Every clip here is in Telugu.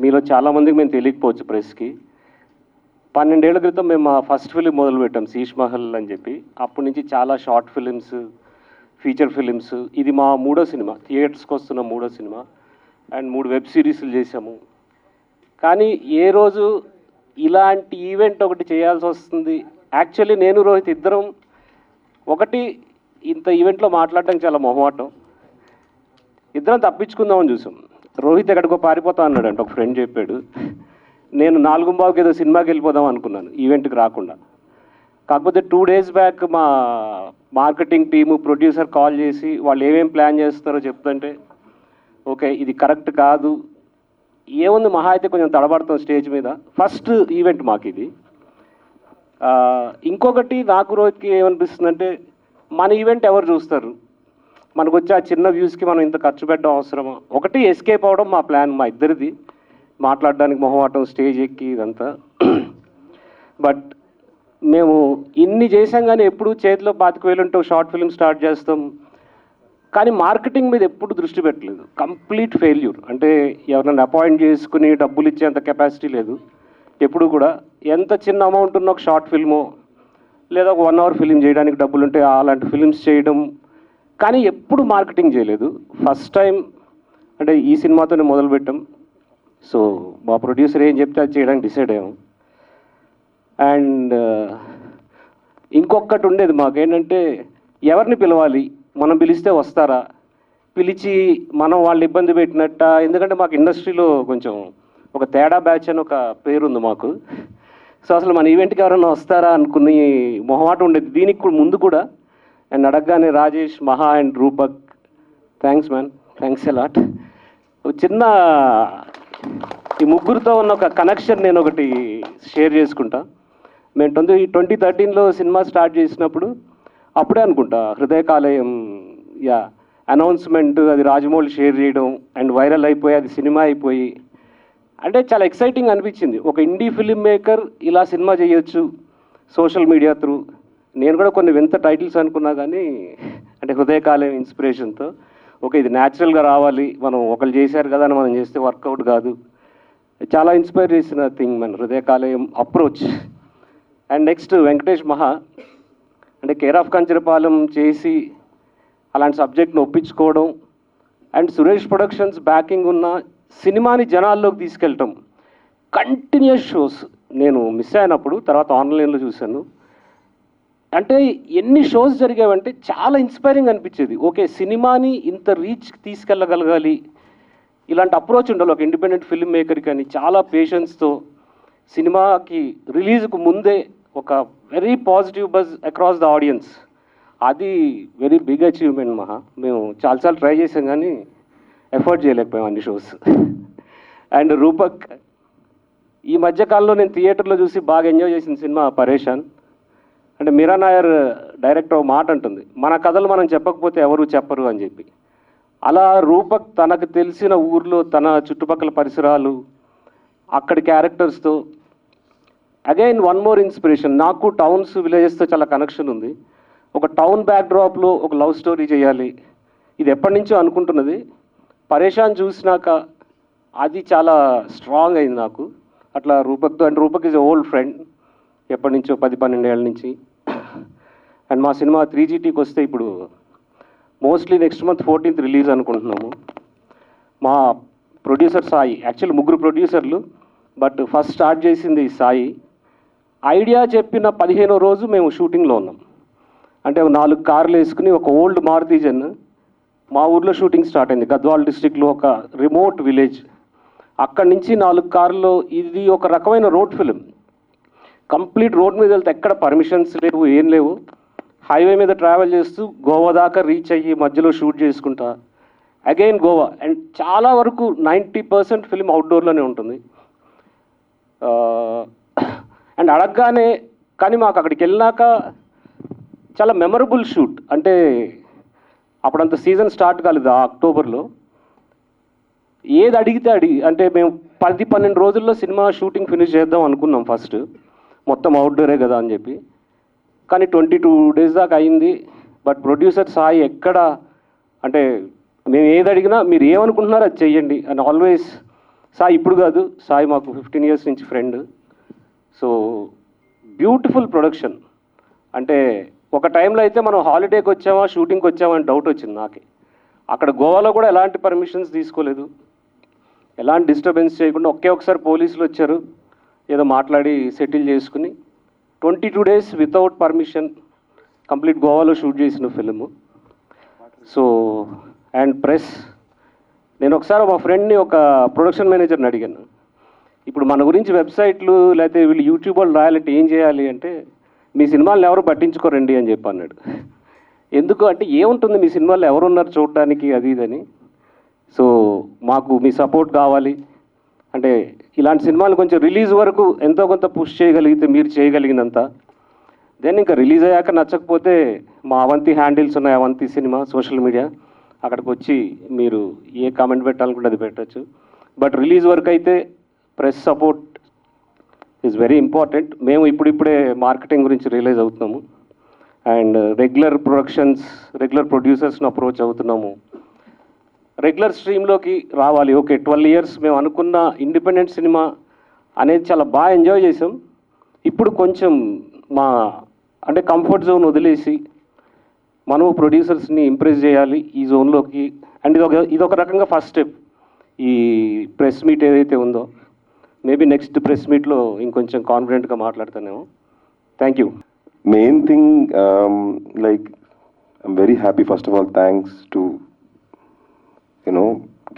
మీలో చాలామందికి మేము తెలియకపోవచ్చు ప్రెస్కి. 12 ఏళ్ల క్రితం మేము మా ఫస్ట్ ఫిలిం మొదలుపెట్టాం, శీష్ మహల్ అని చెప్పి. అప్పటి నుంచి చాలా షార్ట్ ఫిలిమ్స్, ఫీచర్ ఫిలిమ్స్. ఇది మా 3వ సినిమా, థియేటర్స్కి వస్తున్న 3వ సినిమా. అండ్ 3 వెబ్ సిరీస్లు చేశాము. కానీ ఏ రోజు ఇలాంటి ఈవెంట్ ఒకటి చేయాల్సి వస్తుంది. యాక్చువల్లీ నేను రోహిత్ ఇద్దరం ఒకటి ఇంత ఈవెంట్లో మాట్లాడడానికి చాలా మొహమాటం. ఇద్దరం తప్పించుకుందామని చూసాం. రోహిత్ ఎక్కడికో పారిపోతా అన్నాడు అంటే, ఒక ఫ్రెండ్ చెప్పాడు. నేను 4:15కి ఏదో సినిమాకి వెళ్ళిపోదాం అనుకున్నాను, ఈవెంట్కి రాకుండా. కాకపోతే 2 days బ్యాక్ మా మార్కెటింగ్ టీము, ప్రొడ్యూసర్ కాల్ చేసి వాళ్ళు ఏమేమి ప్లాన్ చేస్తున్నారో చెప్తుంటే, ఓకే ఇది కరెక్ట్ కాదు. ఏముంది మహా అయితే కొంచెం తడబడతాం స్టేజ్ మీద. ఫస్ట్ ఈవెంట్ మాకు ఇది. ఇంకొకటి నాకు రోహిత్కి ఏమనిపిస్తుందంటే, మన ఈవెంట్ ఎవరు చూస్తారు? మనకు వచ్చి ఆ చిన్న వ్యూస్కి మనం ఇంత ఖర్చు పెట్టడం అవసరమా? ఒకటి ఎస్కేప్ అవ్వడం మా ప్లాన్, మా ఇద్దరిది. మాట్లాడడానికి మొహమాటం, స్టేజ్ ఎక్కి ఇదంతా. బట్ మేము ఇన్ని చేసాం కానీ ఎప్పుడు చేతిలో 25,000 ఉంటే షార్ట్ ఫిల్మ్ స్టార్ట్ చేస్తాం. కానీ మార్కెటింగ్ మీద ఎప్పుడు దృష్టి పెట్టలేదు. Complete failure. అంటే ఎవరైనా అపాయింట్ చేసుకుని డబ్బులు ఇచ్చేంత కెపాసిటీ లేదు ఎప్పుడు కూడా. ఎంత చిన్న అమౌంట్ ఉన్న ఒక షార్ట్ ఫిల్మో లేదా ఒక 1 hour ఫిలిం చేయడానికి డబ్బులు ఉంటే అలాంటి ఫిలిమ్స్ చేయడం, కానీ ఎప్పుడు మార్కెటింగ్ చేయలేదు. ఫస్ట్ టైం అంటే ఈ సినిమాతోనే మొదలుపెట్టాం. సో మా ప్రొడ్యూసర్ ఏం చెప్తే అది చేయడానికి డిసైడ్ అయ్యాము. అండ్ ఇంకొకటి ఉండేది మాకేంటంటే, ఎవరిని పిలవాలి, మనం పిలిస్తే వస్తారా, పిలిచి మనం వాళ్ళు ఇబ్బంది పెట్టినట్ట. ఎందుకంటే మాకు ఇండస్ట్రీలో కొంచెం ఒక తేడా బ్యాచ్ అని ఒక పేరుంది మాకు. సో అసలు మన ఈవెంట్కి ఎవరైనా వస్తారా అనుకుని మొహమాటం ఉండేది. దీనికి కూడా ముందు కూడా అండ్ అడగగానే రాజేష్, మహా and Rupak, thanks man, thanks a lot. చిన్న ఈ ముగ్గురితో ఉన్న ఒక కనెక్షన్ నేను ఒకటి షేర్ చేసుకుంటా. మేము 2013లో సినిమా స్టార్ట్ చేసినప్పుడు అప్పుడే అనుకుంటా హృదయకాలయం అనౌన్స్మెంట్, అది రాజమౌళి షేర్ చేయడం అండ్ వైరల్ అయిపోయి అది సినిమా అయిపోయి, అంటే చాలా ఎక్సైటింగ్ అనిపించింది. ఒక ఇండీ ఫిల్మ్ మేకర్ ఇలా సినిమా చేయొచ్చు సోషల్ మీడియా త్రూ. నేను కూడా కొన్ని వింత టైటిల్స్ అనుకున్నా కానీ, అంటే హృదయకాలయం ఇన్స్పిరేషన్తో ఓకే ఇది న్యాచురల్గా రావాలి, మనం ఒకళ్ళు చేశారు కదా అని మనం చేస్తే వర్కౌట్ కాదు. చాలా ఇన్స్పైర్ చేసిన థింగ్ మన హృదయకాలయం అప్రోచ్. అండ్ నెక్స్ట్ వెంకటేష్ మహా, అంటే కేర్ ఆఫ్ కంచరపాలెం చేసి అలాంటి సబ్జెక్ట్ని ఒప్పించుకోవడం అండ్ సురేష్ ప్రొడక్షన్స్ బ్యాకింగ్ ఉన్న సినిమాని జనాల్లోకి తీసుకెళ్ళటం. కంటిన్యూస్ షోస్ నేను మిస్ అయినప్పుడు తర్వాత ఆన్లైన్లో చూశాను. అంటే ఎన్ని షోస్ జరిగావంటే చాలా ఇన్స్పైరింగ్ అనిపించేది. ఓకే సినిమాని ఇంత రీచ్ తీసుకెళ్ళగలగాలి, ఇలాంటి అప్రోచ్ ఉండాలి ఒక ఇండిపెండెంట్ ఫిల్మ్ మేకర్కి అని. చాలా పేషెన్స్తో సినిమాకి రిలీజ్కు ముందే ఒక very positive buzz across the audience. అది వెరీ బిగ్ అచీవ్మెంట్ మహా. మేము చాలాసార్లు ట్రై చేసాం కానీ ఎఫర్ట్ చేయలేకపోయాం అన్ని షోస్. అండ్ రూపక్, ఈ మధ్యకాలంలో నేను థియేటర్లో చూసి బాగా ఎంజాయ్ చేసిన సినిమా పరేషాన్. అంటే మీరా నాయర్ డైరెక్టర్ ఒక మాట అంటుంది, మన కథలు మనం చెప్పకపోతే ఎవరు చెప్పరు అని చెప్పి. అలా రూపక్ తనకు తెలిసిన ఊర్లో తన చుట్టుపక్కల పరిసరాలు, అక్కడి క్యారెక్టర్స్తో అగైన్ వన్ మోర్ ఇన్స్పిరేషన్. నాకు టౌన్స్, విలేజెస్తో చాలా కనెక్షన్ ఉంది. ఒక టౌన్ బ్యాక్డ్రాప్లో ఒక లవ్ స్టోరీ చేయాలి, ఇది ఎప్పటి నుంచో అనుకుంటున్నది. పరేషాన్ చూసినాక అది చాలా స్ట్రాంగ్ అయింది నాకు. అట్లా రూపక్తో, and Rupak is a old friend ఎప్పటి నుంచో 10-12 ఏళ్ళ నుంచి. అండ్ మా సినిమా 3GTకి వస్తే ఇప్పుడు mostly next month 14th release అనుకుంటున్నాము. మా ప్రొడ్యూసర్ సాయి, యాక్చువల్లీ 3 ప్రొడ్యూసర్లు, బట్ ఫస్ట్ స్టార్ట్ చేసింది సాయి. ఐడియా చెప్పిన 15వ రోజు మేము షూటింగ్లో ఉన్నాం. అంటే 4 కార్లు వేసుకుని ఒక ఓల్డ్ మారుతీజన్ మా ఊర్లో షూటింగ్ స్టార్ట్ అయింది. గద్వాల్ డిస్ట్రిక్ట్లో ఒక రిమోట్ విలేజ్. అక్కడి నుంచి 4 కార్లు. ఇది ఒక రకమైన రోడ్ ఫిలిం. కంప్లీట్ రోడ్ మీద వెళ్తే ఎక్కడ పర్మిషన్స్ లేవు, ఏం లేవు. హైవే మీద ట్రావెల్ చేస్తూ గోవా దాకా రీచ్ అయ్యి మధ్యలో షూట్ చేసుకుంటా అగైన్ గోవా. అండ్ చాలా వరకు 90% ఫిలిం అవుట్డోర్లోనే ఉంటుంది. అండ్ అడగగానే, కానీ మాకు అక్కడికి వెళ్ళినాక చాలా మెమరబుల్ షూట్. అంటే అప్పుడంత సీజన్ స్టార్ట్ కాలేదు ఆ అక్టోబర్లో. ఏది అడిగితే అంటే మేము 10-12 రోజుల్లో సినిమా షూటింగ్ ఫినిష్ చేద్దాం అనుకున్నాం ఫస్ట్, మొత్తం అవుట్డోరే కదా అని చెప్పి. కానీ 22 days దాకా అయింది. బట్ ప్రొడ్యూసర్ సాయి ఎక్కడ అంటే మేము ఏది అడిగినా మీరు ఏమనుకుంటున్నారో అది చెయ్యండి అని ఆల్వేస్ సాయి ఇప్పుడు కాదు, సాయి మాకు 15 years నుంచి ఫ్రెండ్. So beautiful production. అంటే ఒక టైంలో అయితే మనం హాలిడేకి వచ్చామా షూటింగ్కి వచ్చామా అని డౌట్ వచ్చింది నాకే. అక్కడ గోవాలో కూడా ఎలాంటి పర్మిషన్స్ తీసుకోలేదు, ఎలాంటి డిస్టర్బెన్స్ చేయకుండా ఒకసారి పోలీసులు వచ్చారు, ఏదో మాట్లాడి సెటిల్ చేసుకుని 22 days వితౌట్ పర్మిషన్ కంప్లీట్ గోవాలో షూట్ చేసిన ఫిల్ము. సో అండ్ ప్రెస్, నేను ఒకసారి మా ఫ్రెండ్ని, ఒక ప్రొడక్షన్ మేనేజర్ని అడిగాను, ఇప్పుడు మన గురించి వెబ్సైట్లు లేకపోతే వీళ్ళు యూట్యూబ్ వాళ్ళు రాయాలంటే ఏం చేయాలి అంటే, మీ సినిమాలను ఎవరు పట్టించుకోరండి అని చెప్పి అన్నాడు. ఎందుకు అంటే, ఏముంటుంది మీ సినిమాల్లో ఎవరున్నారు చూడడానికి అది ఇదని. సో మాకు మీ సపోర్ట్ కావాలి అంటే, ఇలాంటి సినిమాలు కొంచెం రిలీజ్ వరకు ఎంతో కొంత పుష్ చేయగలిగితే మీరు చేయగలిగినంత, దెన్ ఇంకా రిలీజ్ అయ్యాక నచ్చకపోతే మా అవంతి హ్యాండిల్స్ ఉన్నాయి, అవంతి సినిమా సోషల్ మీడియా, అక్కడికి వచ్చి మీరు ఏ కామెంట్ పెట్టాలనుకుంటే అది పెట్టచ్చు. బట్ రిలీజ్ వరకు అయితే press support is very important. మేము ఇప్పుడిప్పుడే మార్కెటింగ్ గురించి రియలైజ్ అవుతున్నాము అండ్ రెగ్యులర్ ప్రొడ్యూసర్స్ని అప్రోచ్ అవుతున్నాము. రెగ్యులర్ స్ట్రీమ్లోకి రావాలి. ఓకే, 12 years మేము అనుకున్న ఇండిపెండెంట్ సినిమా అనేది చాలా బాగా ఎంజాయ్ చేసాం. ఇప్పుడు కొంచెం మా అంటే కంఫర్ట్ జోన్ వదిలేసి మనము ప్రొడ్యూసర్స్ని ఇంప్రెస్ చేయాలి ఈ జోన్లోకి. అండ్ ఇదొక రకంగా ఫస్ట్ స్టెప్. ఈ ప్రెస్ మీట్ ఏదైతే ఉందో, మేబీ నెక్స్ట్ ప్రెస్ మీట్లో ఇంకొంచెం కాన్ఫిడెంట్గా మాట్లాడతానేమో. Thank you. Main thing, like, I'm very happy. First of all, thanks to,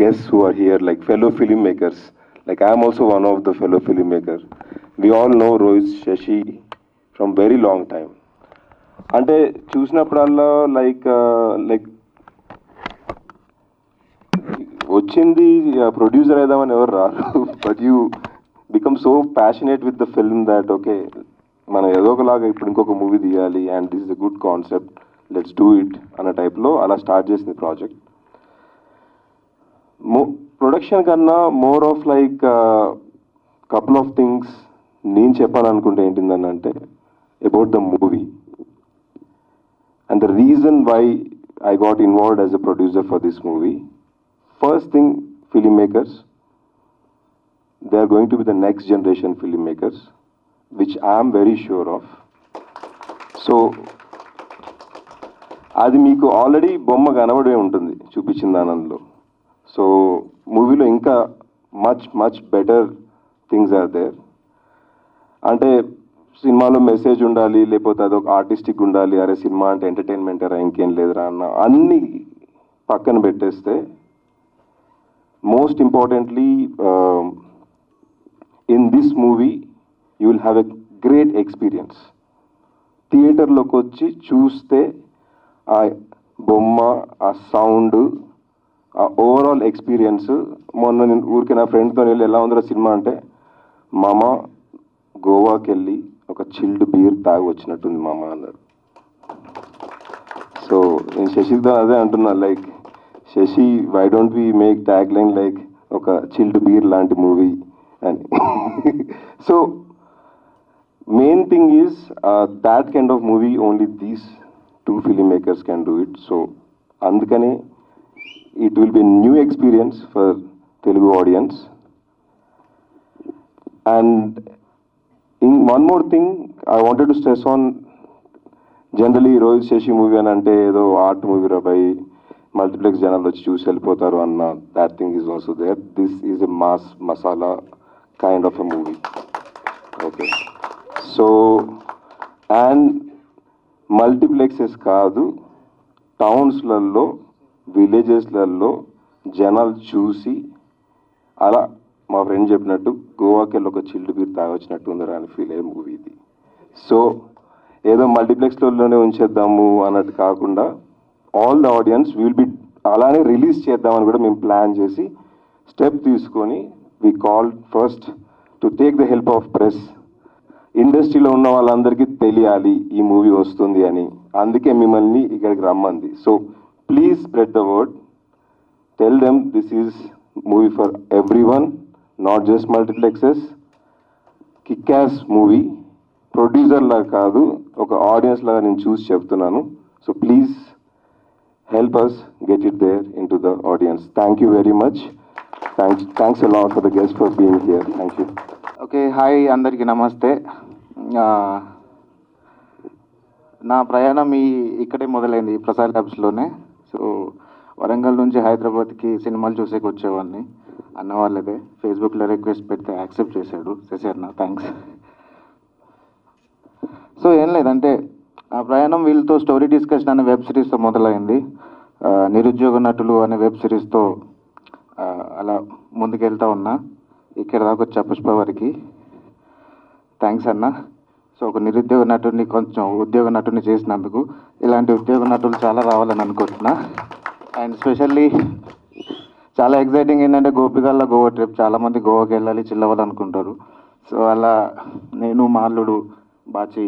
guests who are here, like fellow filmmakers. Like, I'm also one of the fellow filmmakers. We all know Rohit Shashi from very long time. అంటే చూసినప్పుడల్లా లైక్ వచ్చింది ప్రొడ్యూసర్ అయిదామని ఎవరు రారు, but you become so passionate with the film that okay, మనం ఏదో ఒకలాగా ఇప్పుడు ఇంకొక మూవీ తీయాలి and this is a good concept, let's do it అన్న టైప్లో అలా స్టార్ట్ చేసింది ప్రాజెక్ట్. ప్రొడక్షన్ కన్నా more of like couple of things నేను చెప్పాలనుకుంటే ఏంటిందని అంటే about the movie and the reason why I got involved as a producer for this movie. First thing, filmmakers, they are going to be the next generation filmmakers, which I am very sure of. So అది మీకు ఆల్రెడీ బొమ్మ కనబడే ఉంటుంది చూపించిన దానిలో. సో మూవీలో ఇంకా much better things are there. అంటే సినిమాలో మెసేజ్ ఉండాలి, లేకపోతే అదొక ఆర్టిస్టిక్ ఉండాలి, అరే సినిమా అంటే ఎంటర్టైన్మెంటరా ఇంకేం లేదురా అన్న అన్ని పక్కన పెట్టేస్తే, most importantly in this movie you will have a great experience. థియేటర్లోకి వచ్చి చూస్తే ఆ బొమ్మ, ఆ సౌండ్, ఆ ఓవరాల్ ఎక్స్పీరియన్స్. మొన్న నేను ఊరికి నా ఫ్రెండ్తో వెళ్ళి ఎలా ఉందిరా సినిమా అంటే, మామ గోవాకి వెళ్ళి ఒక చిల్డ్ బీర్ తాగి వచ్చినట్టుంది మామ అన్నాడు. సో నేను శశితో అదే అంటున్నా, like Shashi, why don't we make tag line like ఒక చిల్డ్ బీర్ లాంటి మూవీ అని. So main thing is that kind of movie only these 2 filmmakers can do it. So అందుకని it will be new experience for Telugu audience. And one more thing I wanted to stress on, generally Rohit Shashi movie అని అంటే ఏదో ఆర్ట్ మూవీ రా బై, మల్టీప్లెక్స్ జనాలు వచ్చి చూసి వెళ్ళిపోతారు అన్న that thing is also there. This is a mass masala kind of a movie. Okay. So and multiplexes కాదు, టౌన్స్లలో విలేజెస్లలో జనాలు చూసి అలా మా ఫ్రెండ్ చెప్పినట్టు గోవాకి వెళ్ళి ఒక చిల్డ్ బీర్ తాగొచ్చినట్టు ఉందరా అని ఫీల్ అయ్యే మూవీ ఇది. సో ఏదో మల్టీప్లెక్స్లోనే ఉంచేద్దాము అన్నట్టు కాకుండా all the audience will be అలానే రిలీజ్ చేద్దామని కూడా మేము ప్లాన్ చేసి స్టెప్ తీసుకొని we call first to take the help of press. ఇండస్ట్రీలో ఉన్న వాళ్ళందరికీ తెలియాలి ఈ మూవీ వస్తుంది అని, అందుకే మిమ్మల్ని ఇక్కడికి రమ్మంది. So please spread the word, tell them this is movie for everyone, not just multiplexes. Kickass movie, producer లాగా కాదు, ఒక ఆడియన్స్ లాగా నేను చూసి చెప్తున్నాను. So please help us get it there in to the audience. Thank you very much. Thanks a lot for the guest for being here. Thank you. Okay, hi అందరికీ నమస్తే. నా ప్రయాణం ఇక్కడే మొదలైంది, ప్రసాద్ ల్యాబ్స్లోనే. సో వరంగల్ నుంచి హైదరాబాద్కి సినిమాలు చూసేకి వచ్చేవాడిని. అన్న వాళ్ళదే ఫేస్బుక్లో రిక్వెస్ట్ పెడితే యాక్సెప్ట్ చేశాడు శశి అన్న, థ్యాంక్స్. సో ఏం లేదంటే ఆ ప్రయాణం వీళ్ళతో స్టోరీ డిస్కషన్ అనే వెబ్ సిరీస్తో మొదలైంది. నిరుద్యోగ నటులు అనే వెబ్ సిరీస్తో అలా ముందుకెళ్తా ఉన్నా. ఇక్కడ దాకా వచ్చా పుష్పవరికి. థ్యాంక్స్ అన్న. సో ఒక నిరుద్యోగ నటుడిని కొంచెం ఉద్యోగ నటుడిని చేసినందుకు. ఇలాంటి ఉద్యోగ నటులు చాలా రావాలని అనుకుంటున్నా. అండ్ స్పెషల్లీ చాలా ఎక్సైటింగ్ ఏంటంటే గోపికల్లో గోవా ట్రిప్. చాలామంది గోవాకి వెళ్ళాలి, చిల్లవాలనుకుంటారు. సో అలా నేను, మా అల్లుడు బాచి,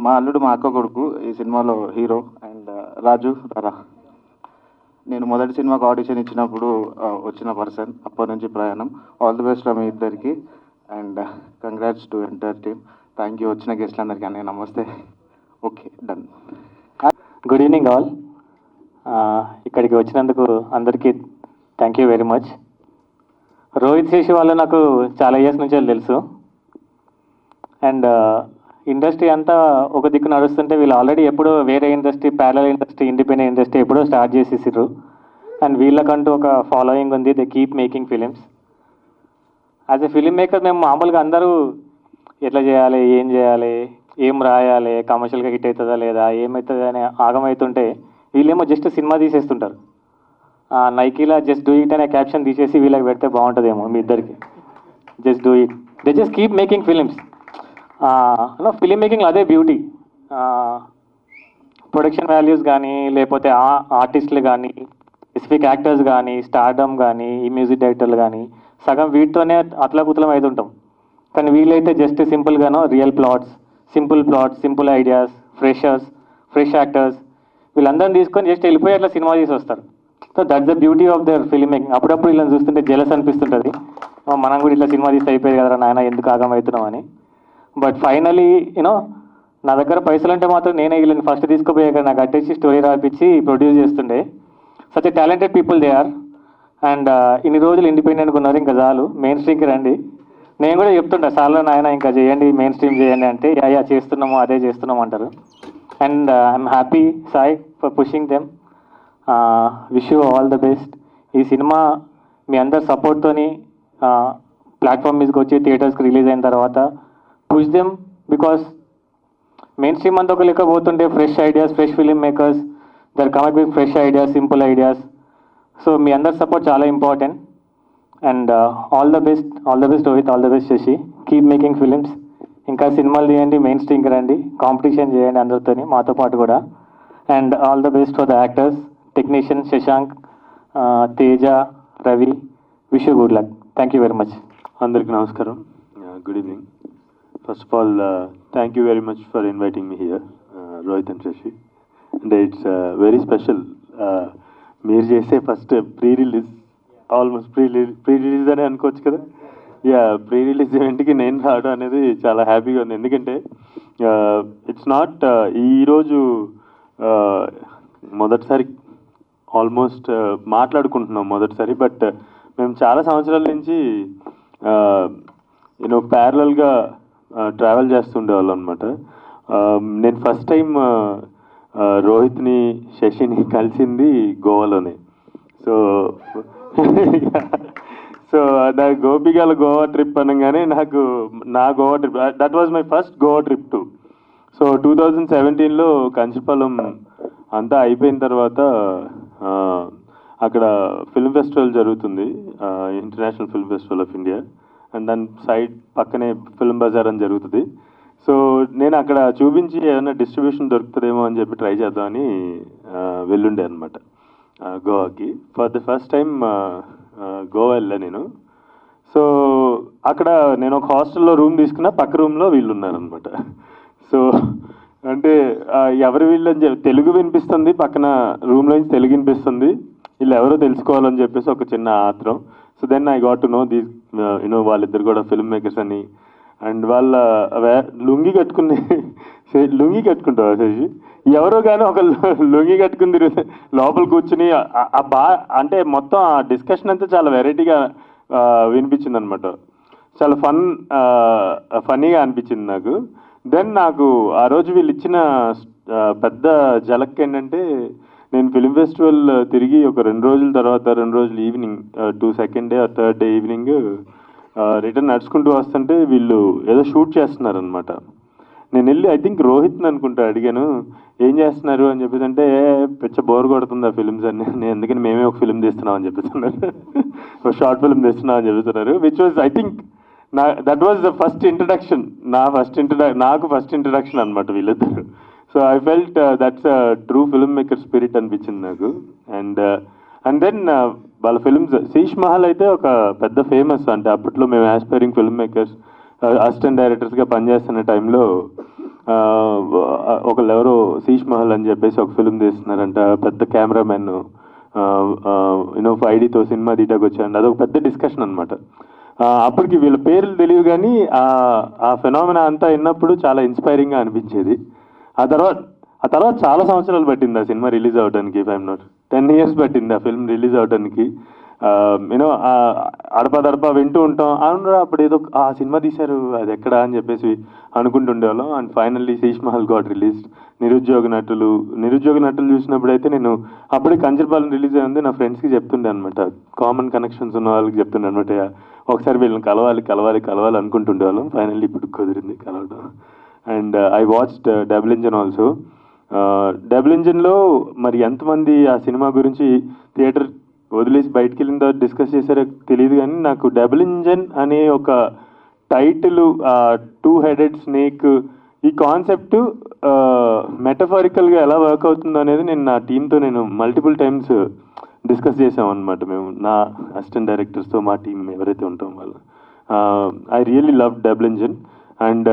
మా అల్లుడు మా అక్క కొడుకు ఈ సినిమాలో హీరో. అండ్ రాజు రారా, నేను మొదటి సినిమాకి ఆడిషన్ ఇచ్చినప్పుడు వచ్చిన పర్సన్. అప్పటి నుంచి ప్రయాణం. ఆల్ ది బెస్ట్ మీ ఇద్దరికి. And congrats to entire team. Thank you వచ్చిన గెస్ట్లందరికీ. అన్నీ నమస్తే. Okay, done. Good evening all. ఇక్కడికి వచ్చినందుకు అందరికీ thank you very much. Rohit Shashi వాళ్ళు నాకు చాలా ఇయర్స్ నుంచి తెలుసు. అండ్ ఇండస్ట్రీ అంతా ఒక దిక్కు నడుస్తుంటే వీళ్ళు ఆల్రెడీ ఎప్పుడో వేరే industry, parallel industry, independent industry ఎప్పుడో స్టార్ట్ చేసేసారు. అండ్ వీళ్ళకంటూ ఒక ఫాలోయింగ్ ఉంది. They keep making films. As a film maker మేము మామూలుగా అందరూ ఎట్లా చేయాలి, ఏం చేయాలి, ఏం రాయాలి, కమర్షియల్గా హిట్ అవుతుందా లేదా, ఏమవుతుంది అని ఆగమవుతుంటే వీళ్ళేమో జస్ట్ సినిమా తీసేస్తుంటారు. నైకీలా జస్ట్ డూ ఇట్ అనే క్యాప్షన్ తీసేసి వీళ్ళకి పెడితే బాగుంటుందేమో మీ ఇద్దరికి. Just do it. They just keep making films. Film మేకింగ్లో అదే బ్యూటీ. ప్రొడక్షన్ వాల్యూస్ కానీ, లేకపోతే ఆర్టిస్టులు కానీ, స్పెసిఫిక్ యాక్టర్స్ కానీ, స్టార్డమ్ కానీ, ఈ మ్యూజిక్ డైరెక్టర్లు కానీ సగం వీటితోనే అతలాకుతలం అవుతుంటాం. కానీ వీళ్ళైతే జస్ట్ సింపుల్గానో real plots, simple ideas, fresh actors వీళ్ళందరినీ తీసుకొని జస్ట్ వెళ్ళిపోయి అట్లా సినిమా తీసి వస్తారు. So that's the beauty of their film making. అప్పుడప్పుడు వీళ్ళని చూస్తుంటే జెలస్ అనిపిస్తుంటుంది. మనం కూడా ఇట్లా సినిమా తీసి అయిపోయాయి కదరా నాయన, ఎందుకు ఆగమవుతున్నాం అని. బట్ ఫైనలీ నా దగ్గర పైసలు అంటే మాత్రం నేనే వీళ్ళని ఫస్ట్ తీసుకుపోయాక నాకు కట్టేసి స్టోరీ రాపించి ప్రొడ్యూస్ చేస్తుండే. Such a talented people they are. And ఇన్ని రోజులు ఇండిపెండెంట్గా ఉన్నారు, ఇంకా చాలు మెయిన్ స్ట్రీమ్కి రండి. నేను కూడా చెప్తుంటా చాలా నాయన ఇంకా చేయండి, మెయిన్ స్ట్రీమ్ చేయండి అంటే యా చేస్తున్నాము, అదే చేస్తున్నాము అంటారు. And I'm happy Sai for pushing them. Wish you all the best. ఈ సినిమా మీ అందరి సపోర్ట్తోని ప్లాట్ఫామ్ మీదకి వచ్చి థియేటర్స్కి రిలీజ్ అయిన తర్వాత push them. Because mainstream అంతా ఒక లెక్క పోతుంటే fresh ideas, fresh film makers their come up with fresh ideas, simple ideas. So మీ అందరి సపోర్ట్ చాలా important. And all the best Rohit, all the best Shashi. Keep making films. ఇంకా సినిమాలు తీయండి, మెయిన్ స్ట్రీమ్కి రండి, కాంపిటీషన్ చేయండి అందరితోని, మాతో పాటు కూడా. And all the best for the actors, technician Shashank, Teja, Ravi. Wish you good luck. Thank you very much. అందరికి నమస్కారం. Good evening. First of all thank you very much for inviting me here, Rohit and Shashi. అంటే ఇట్స్ వెరీ స్పెషల్. మీరు చేసే first pre release, almost pre release అనే అనుకోవచ్చు కదా. ప్రీ రిలీజ్ ఈవెంట్కి నేను రావడం అనేది చాలా హ్యాపీగా ఉంది. ఎందుకంటే ఇట్స్ నాట్ ఈరోజు మొదటిసారి ఆల్మోస్ట్ మాట్లాడుకుంటున్నాం మొదటిసారి. బట్ మేము చాలా సంవత్సరాల నుంచి ప్యారలల్గా ట్రావెల్ చేస్తుండేవాళ్ళం అనమాట. నేను ఫస్ట్ టైం రోహిత్ని, శశిని కలిసింది గోవాలోనే. సో నాకు గోపికల గోవా ట్రిప్ అనగానే నా Goa trip, that was my first Goa trip too. So 2017లో కంచిపాలెం అంతా అయిపోయిన తర్వాత అక్కడ ఫిల్మ్ ఫెస్టివల్ జరుగుతుంది, international film festival of India. And దాని సైడ్ పక్కనే ఫిల్మ్ బజార్ అని జరుగుతుంది. సో నేను అక్కడ చూపించి ఏమైనా డిస్ట్రిబ్యూషన్ దొరుకుతుందేమో అని చెప్పి ట్రై చేద్దామని వెళ్ళుండే అనమాట గోవాకి. For the first time Goa వెళ్ళా నేను. సో అక్కడ నేను ఒక హాస్టల్లో రూమ్ తీసుకున్నా, పక్క రూమ్లో వీళ్ళు ఉన్నారనమాట. సో అంటే ఎవరు వీళ్ళని చెప్పి తెలుగు వినిపిస్తుంది, పక్కన రూమ్లో నుంచి తెలుగు వినిపిస్తుంది, వీళ్ళు ఎవరో తెలుసుకోవాలని చెప్పేసి ఒక చిన్న ఆత్రం. So then I got to know these వాళ్ళిద్దరు కూడా ఫిల్మ్ మేకర్స్ అని. అండ్ వాళ్ళ లుంగి కట్టుకుని లుంగి కట్టుకుంటావా శశి? ఎవరో కానీ ఒక లుంగి కట్టుకుని తిరిగితే లోపల కూర్చుని అంటే మొత్తం ఆ డిస్కషన్ అంతా చాలా వెరైటీగా వినిపించింది అనమాట. చాలా ఫన్నీగా అనిపించింది నాకు. దెన్ నాకు ఆ రోజు వీళ్ళు ఇచ్చిన పెద్ద జలక్ ఏంటంటే, నేను ఫిలిం ఫెస్టివల్ తిరిగి ఒక 2 రోజుల తర్వాత 2 రోజులు evening second day third day evening return నడుచుకుంటూ వస్తుంటే వీళ్ళు ఏదో షూట్ చేస్తున్నారనమాట. నేను వెళ్ళి ఐ థింక్ రోహిత్ని అనుకుంటా అడిగాను, ఏం చేస్తున్నారు అని చెప్పేసి అంటే, పిచ్చ బోర్ కొడుతుంది ఆ ఫిల్మ్స్ అన్ని, నేను ఎందుకని మేమే ఒక ఫిల్మ్ తీస్తున్నాం అని చెప్పేస్తున్నారు, ఒక షార్ట్ ఫిల్మ్ తీస్తున్నాం అని చెప్పేస్తున్నారు. Which was I think that was the first introduction, నాకు ఫస్ట్ ఇంట్రడక్షన్ అనమాట వీళ్ళిద్దరు. So I felt that's true film maker spirit అనిపించింది నాకు. అండ్ దెన్ వాళ్ళ ఫిల్మ్స్, శీష్ మహల్ అయితే ఒక పెద్ద ఫేమస్, అంటే అప్పట్లో మేము ఆస్పైరింగ్ ఫిల్మ్ మేకర్స్ అసిస్టెంట్ డైరెక్టర్స్గా పనిచేస్తున్న టైంలో ఒకళ్ళు ఎవరో శీష్ మహల్ అని చెప్పేసి ఒక ఫిల్మ్ తీస్తున్నారంట, పెద్ద కెమెరామెన్ యూనో 5Dతో సినిమా తీయడానికి వచ్చారండి. అదొక పెద్ద డిస్కషన్ అనమాట. అప్పటికి వీళ్ళ పేర్లు తెలియదు కానీ ఆ ఫెనామినా అంతా విన్నప్పుడు చాలా ఇన్స్పైరింగ్గా అనిపించేది. ఆ తర్వాత చాలా సంవత్సరాలు పట్టింది ఆ సినిమా రిలీజ్ అవ్వడానికి. ఇఫ్ ఐఎమ్ నాట్ 10 years పట్టింది ఆ ఫిల్మ్ రిలీజ్ అవ్వడానికి. యూనో అడపదడప వింటూ ఉంటాం, అవును అప్పుడు ఏదో ఆ సినిమా తీశారు అది ఎక్కడ అని చెప్పేసి అనుకుంటుండేవాళ్ళం. And finally Sheesh Mahal got release. Nirudyoga Natulu చూసినప్పుడు అయితే నేను అప్పుడే కంచర్పాలెం రిలీజ్ అయింది, నా ఫ్రెండ్స్కి చెప్తుండే అనమాట, కామన్ కనెక్షన్స్ ఉన్న వాళ్ళకి చెప్తుండే అనమాట, ఒకసారి వీళ్ళని కలవాలి అనుకుంటుండేవాళ్ళం. ఫైనల్లీ ఇప్పుడు కుదిరింది కలవడం. And I watched double engine also. Double ఇంజన్లో మరి ఎంతమంది ఆ సినిమా గురించి థియేటర్ వదిలేసి బయటికి వెళ్ళిన తర్వాత డిస్కస్ చేశారో తెలియదు, కానీ నాకు డబుల్ ఇంజన్ అనే ఒక టైటిల్, 2-headed స్నేక్, ఈ కాన్సెప్ట్ మెటఫారికల్గా ఎలా వర్క్ అవుతుందో అనేది నేను నా టీంతో మల్టిపుల్ టైమ్స్ డిస్కస్ చేసాం అనమాట. మేము నా అసిస్టెంట్ డైరెక్టర్స్తో మా టీం ఎవరైతే ఉంటాం వాళ్ళు. I really love double engine. And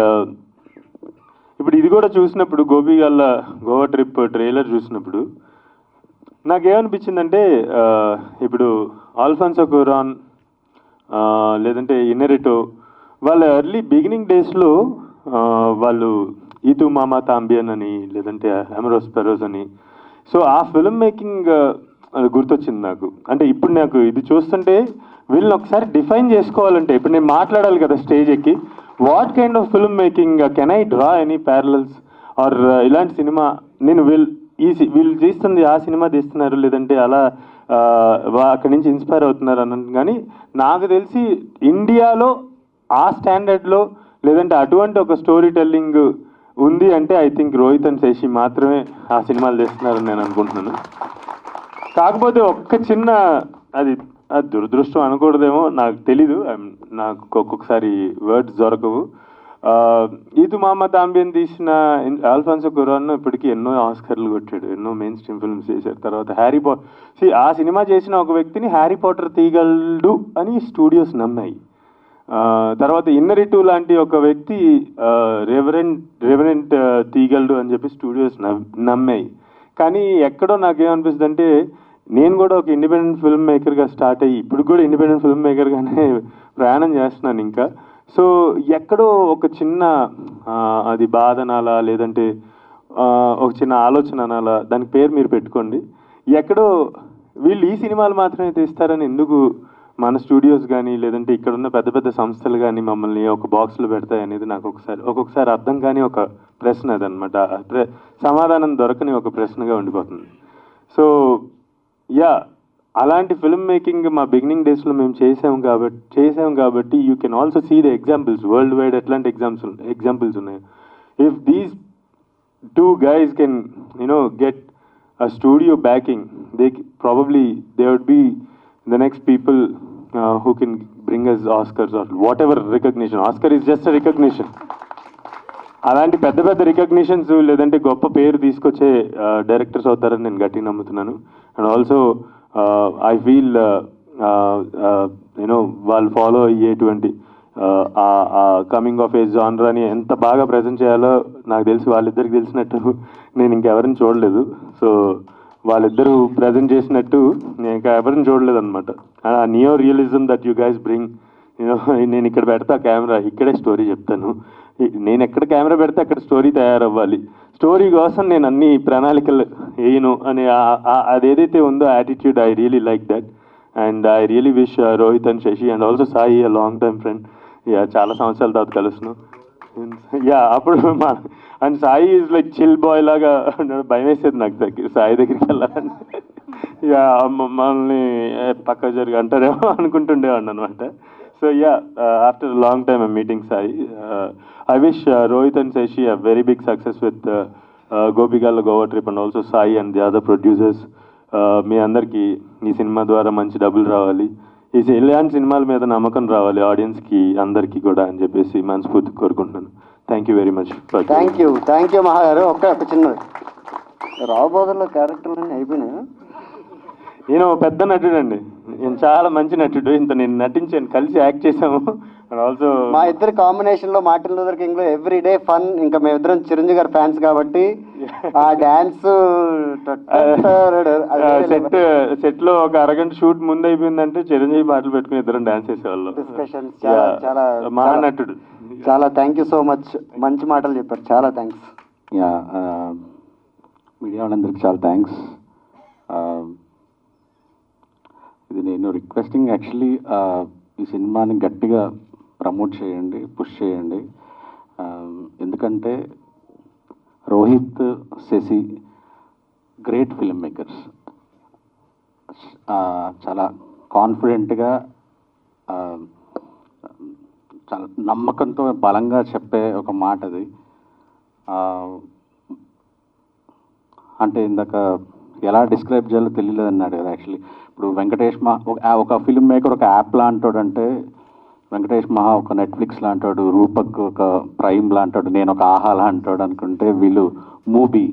ఇప్పుడు ఇది కూడా చూసినప్పుడు, గోవా ట్రిప్ ట్రైలర్ చూసినప్పుడు నాకేమనిపించిందంటే, ఇప్పుడు ఆల్ఫాన్సో క్యూరాన్ లేదంటే ఇన్నెరిటో వాళ్ళ ఎర్లీ బిగినింగ్ డేస్లో వాళ్ళు ఈతు మామా తాంబియన్ అని లేదంటే అమరోస్ పెరోజ్ అని, సో ఆ ఫిల్మ్ మేకింగ్ గుర్తొచ్చింది నాకు. అంటే ఇప్పుడు నాకు ఇది చూస్తుంటే వీళ్ళని ఒకసారి డిఫైన్ చేసుకోవాలంటే, ఇప్పుడు నేను మాట్లాడాలి కదా స్టేజ్ ఎక్కి, what kind of film making can I draw any parallels or ఇలాంటి సినిమా నేను వీళ్ళు తీస్తుంది ఆ సినిమా తీస్తున్నారు లేదంటే అలా అక్కడి నుంచి ఇన్స్పైర్ అవుతున్నారు అన్నది. కానీ నాకు తెలిసి ఇండియాలో ఆ స్టాండర్డ్లో లేదంటే అటువంటి ఒక స్టోరీ టెల్లింగ్ ఉంది అంటే I think Rohit and Shashi మాత్రమే ఆ సినిమాలు తీస్తున్నారని నేను అనుకుంటున్నాను. కాకపోతే ఒక్క చిన్న అది దురదృష్టం అనకూడదేమో, నాకు తెలీదు, నాకు ఒక్కొక్కసారి వర్డ్స్ దొరకవు. ఈతు మామా తాంబియన్ తీసిన ఆల్ఫాన్సో క్యూరాన్ ఇప్పటికీ ఎన్నో ఆస్కర్లు కొట్టాడు, ఎన్నో మెయిన్ స్ట్రీమ్ ఫిల్మ్స్ చేశారు. తర్వాత ఆ సినిమా చేసిన ఒక వ్యక్తిని హ్యారీ పాటర్ తీయగలడు అని స్టూడియోస్ నమ్మాయి. తర్వాత ఇన్నెరిటో లాంటి ఒక వ్యక్తి రెవరెంట్ తీయగలడు అని చెప్పి స్టూడియోస్ నమ్మాయి. కానీ ఎక్కడో నాకేమనిపిస్తుంది అంటే, నేను కూడా ఒక ఇండిపెండెంట్ ఫిల్మ్ మేకర్గా స్టార్ట్ అయ్యి ఇప్పుడు కూడా ఇండిపెండెంట్ ఫిల్మ్ మేకర్గానే ప్రయాణం చేస్తున్నాను ఇంకా. సో ఎక్కడో ఒక చిన్న అది బాధ అనాలా లేదంటే ఒక చిన్న ఆలోచన అనాలా, దానికి పేరు మీరు పెట్టుకోండి, ఎక్కడో వీళ్ళు ఈ సినిమాలు మాత్రమే తీస్తారని ఎందుకు మన స్టూడియోస్ కానీ లేదంటే ఇక్కడ ఉన్న పెద్ద పెద్ద సంస్థలు కానీ మమ్మల్ని ఒక బాక్స్లో పెడతాయి అనేది నాకు ఒక్కొక్కసారి అర్థం కాని ఒక ప్రశ్న అదనమాట. సమాధానం దొరకని ఒక ప్రశ్నగా ఉండిపోతుంది. సో అలాంటి ఫిల్మ్ మేకింగ్ మా బిగినింగ్ డేస్లో మేము చేసాం కాబట్టి you can also see the examples world wide. ఎట్లాంటి ఎగ్జాంపుల్స్ ఉన్నాయి. If these 2 guys can get a studio backing, they would be the next people who can bring us Oscars or whatever recognition. Oscar is just a recognition. అలాంటి పెద్ద పెద్ద రికగ్నిషన్స్ లేదంటే గొప్ప పేరు తీసుకొచ్చే డైరెక్టర్స్ అవుతారని నేను గట్టిగా నమ్ముతున్నాను. అండ్ ఆల్సో ఐ ఫీల్ వాళ్ళు ఫాలో అయ్యేటువంటి కమింగ్ ఆఫ్ ఏజ్ జానరాని ఎంత బాగా ప్రజెంట్ చేయాలో నాకు తెలిసి వాళ్ళిద్దరికి తెలిసినట్టు నేను ఇంకెవరిని చూడలేదు. సో వాళ్ళిద్దరూ ప్రజెంట్ చేసినట్టు నేను ఇంకా ఎవరిని చూడలేదు అనమాట. Neo realism that you guys bring నేను ఇక్కడ పెడతా కెమెరా, ఇక్కడే స్టోరీ చెప్తాను. నేను ఎక్కడ కెమెరా పెడితే అక్కడ స్టోరీ తయారవ్వాలి. స్టోరీ కోసం నేను అన్ని ప్రణాళికలు వేయను అనే అదేదైతే ఉందో attitude, I really like that. And I really wish Rohit and Shashi and also Sai a long time friend. చాలా సంవత్సరాల తర్వాత కలుస్తున్నాం. అప్పుడు and Sai is like chill boy లాగా, భయం వేసేది నాకు సాయి దగ్గరికి వెళ్ళాలంటే. మమ్మల్ని పక్క జరిగి అంటారేమో అనుకుంటుండేవాడిని అనమాట. So after long time I'm meeting Sai. I wish Rohit and Shashi a very big success with Gopigalla Goa trip and also Sai and the other producers. మీ అందరికీ ఈ సినిమా ద్వారా మంచి డబ్బులు రావాలి, ఇలాంటి సినిమాల మీద నమ్మకం రావాలి ఆడియన్స్కి అందరికీ కూడా అని చెప్పేసి మనస్ఫూర్తి కోరుకుంటున్నాను. Thank you very much. Thank you మహా గారు. ఒక చిన్నది, రాబోదల్లో క్యారెక్టర్లన్నీ అయిపోయినాయి. నేను పెద్ద నటుడు అండి, నేను చాలా మంచి నటుడు. ఇంత నేను నటించాను, కలిసి యాక్ట్ చేసాము. అండ్ ఆల్సో మా ఇద్దరి కాంబినేషన్ లో మార్టిన్ లూథర్ కింగ్ లో ఎవ్రీ డే ఫన్. ఇంకా మేమిద్దరం చిరంజీవి గారి ఫ్యాన్స్ కాబట్టి ఆ డాన్స్ సెట్ లో ఒక అరగంట షూట్ ముందు అయిపోయిందంటే చిరంజీవి పాటలు పెట్టుకుని ఇద్దరం డాన్స్ చేసేవాళ్ళు. డిస్కషన్ చాలా మహానటుడు. చాలా థ్యాంక్ యూ సో మచ్. మంచి మాటలు చెప్పారు, చాలా థ్యాంక్స్. మీడియా వాళ్ళందరికీ చాలా థ్యాంక్స్. ఇది నేను రిక్వెస్టింగ్ యాక్చువల్లీ, ఈ సినిమాని గట్టిగా ప్రమోట్ చేయండి, పుష్ చేయండి. ఎందుకంటే Rohit, Shashi great film makers. చాలా కాన్ఫిడెంట్గా, చాలా నమ్మకంతో బలంగా చెప్పే ఒక మాట అది. అంటే ఇందాక ఎలా డిస్క్రైబ్ చేయాలో తెలియలేదు అన్నాడు కదా. యాక్చువల్లీ ఇప్పుడు వెంకటేష్ ఒక ఫిల్మ్ మేకర్ ఒక యాప్ లాంటాడు అంటే, వెంకటేష్ మహా ఒక నెట్ఫ్లిక్స్ లాంటాడు, రూపక్ ఒక ప్రైమ్ లాంటాడు, నేను ఒక ఆహా లాంటాడు అనుకుంటే వీళ్ళు మూవీ.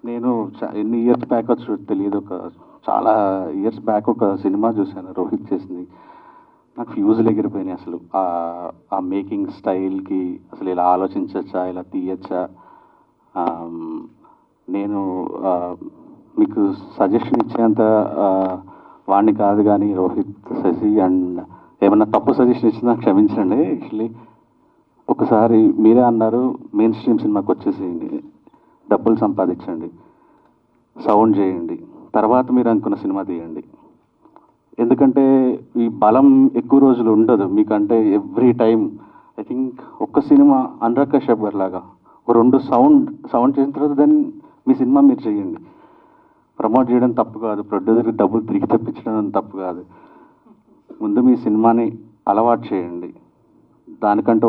నేను ఎన్ని ఇయర్స్ బ్యాక్ వచ్చి తెలియదు, చాలా ఇయర్స్ బ్యాక్ ఒక సినిమా చూశాను రోహిత్ చేసింది. నాకు ఫ్యూజులు ఎగిరిపోయినాయి అసలు. ఆ మేకింగ్ స్టైల్కి అసలు ఇలా ఆలోచించచ్చా, ఇలా తీయచ్చా. నేను మీకు సజెషన్ ఇచ్చేంత వాడిని కాదు, కానీ రోహిత్, శశి అండ్ ఏమన్నా తప్పు సజెషన్ ఇచ్చినా క్షమించండి. యాక్చువల్లీ ఒకసారి మీరే అన్నారు మెయిన్ స్ట్రీమ్ సినిమాకి వచ్చేసేయండి, డబ్బులు సంపాదించండి, సౌండ్ చేయండి, తర్వాత మీరు అనుకున్న సినిమా తీయండి. ఎందుకంటే ఈ బలం ఎక్కువ రోజులు ఉండదు మీకంటే. ఎవ్రీ టైం ఐ థింక్ ఒక్క సినిమా అనురాగ్ కశ్యప్ గారి లాగా ఒక 2 సౌండ్ చేసిన తర్వాత దెన్ మీ సినిమా మీరు చేయండి. ప్రమోట్ చేయడం తప్పు కాదు, ప్రొడ్యూసర్కి డబ్బులు తిరిగి తెప్పించడం తప్పు కాదు. ముందు మీ సినిమాని అలవాటు చేయండి. దానికంటే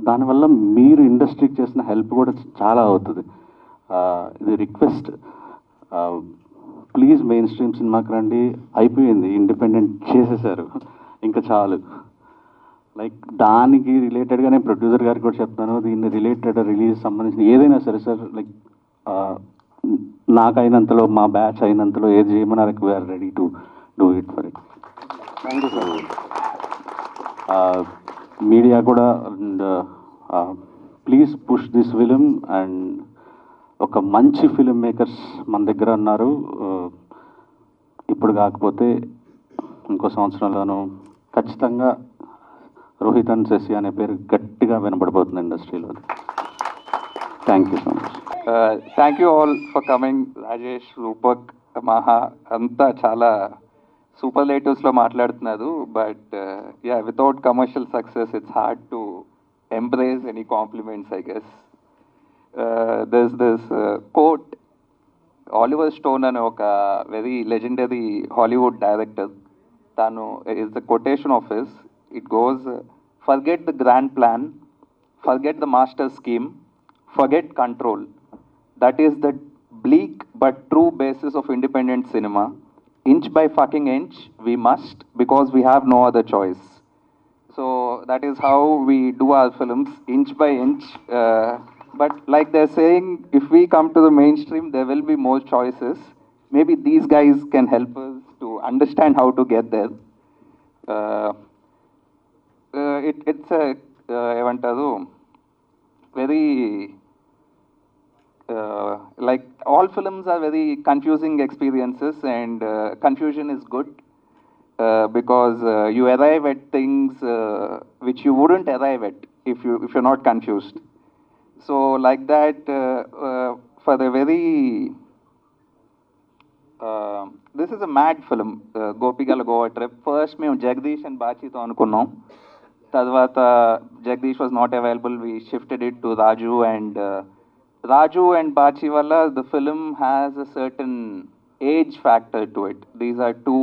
దానివల్ల మీరు ఇండస్ట్రీకి చేసిన హెల్ప్ కూడా చాలా అవుతుంది. ఇది రిక్వెస్ట్. ప్లీజ్ మెయిన్ స్ట్రీమ్ సినిమాకి రండి. అయిపోయింది, ఇండిపెండెంట్ చేసేసారు, ఇంకా చాలు. లైక్ దానికి రిలేటెడ్గా నేను ప్రొడ్యూసర్ గారికి కూడా చెప్తాను, దీన్ని రిలేటెడ్ రిలీజ్ సంబంధించిన ఏదైనా సరే సార్, లైక్ నాకు అయినంతలో, మా బ్యాచ్ అయినంతలో ఏది చేయమని we're ready to do it for it. Thank you sir. Media కూడా and please push this film. And ఒక మంచి ఫిలిం మేకర్స్ మన దగ్గర ఉన్నారు. ఇప్పుడు కాకపోతే ఇంకో సంవత్సరంలోనూ ఖచ్చితంగా రోహిత్ అండ్ శశి అనే పేరు గట్టిగా వినపడిపోతుంది ఇండస్ట్రీలో. Thank you so much. Thank you all for coming. Rajesh, Rupak, మహా అంతా చాలా సూపర్లేటివ్స్లో మాట్లాడుతున్నారు. But without commercial success it's hard to embrace any compliments I guess. there's this quote, Oliver Stone అనే ఒక వెరీ లెజెండరీ హాలీవుడ్ డైరెక్టర్, తను is the quotation of his. It goes, forget the grand plan, forget the master scheme, forget control. That is the bleak but true basis of independent cinema. Inch by fucking inch we must, because we have no other choice. So that is how we do our films, inch by inch. But like they're saying, if we come to the mainstream, there will be more choices. Maybe these guys can help us to understand how to get there. It's a very like all films are very confusing experiences, and confusion is good because you arrive at things which you wouldn't arrive at if you're not confused. So like that, for the very this is a mad film, Gopigala Goa trip. First మేము జగదీష్ అండ్ బాచీతో అనుకున్నాం. తర్వాత Jagadish was not available, we shifted it to Raju and Bachi వల్ల the film has a certain age factor to it. These are two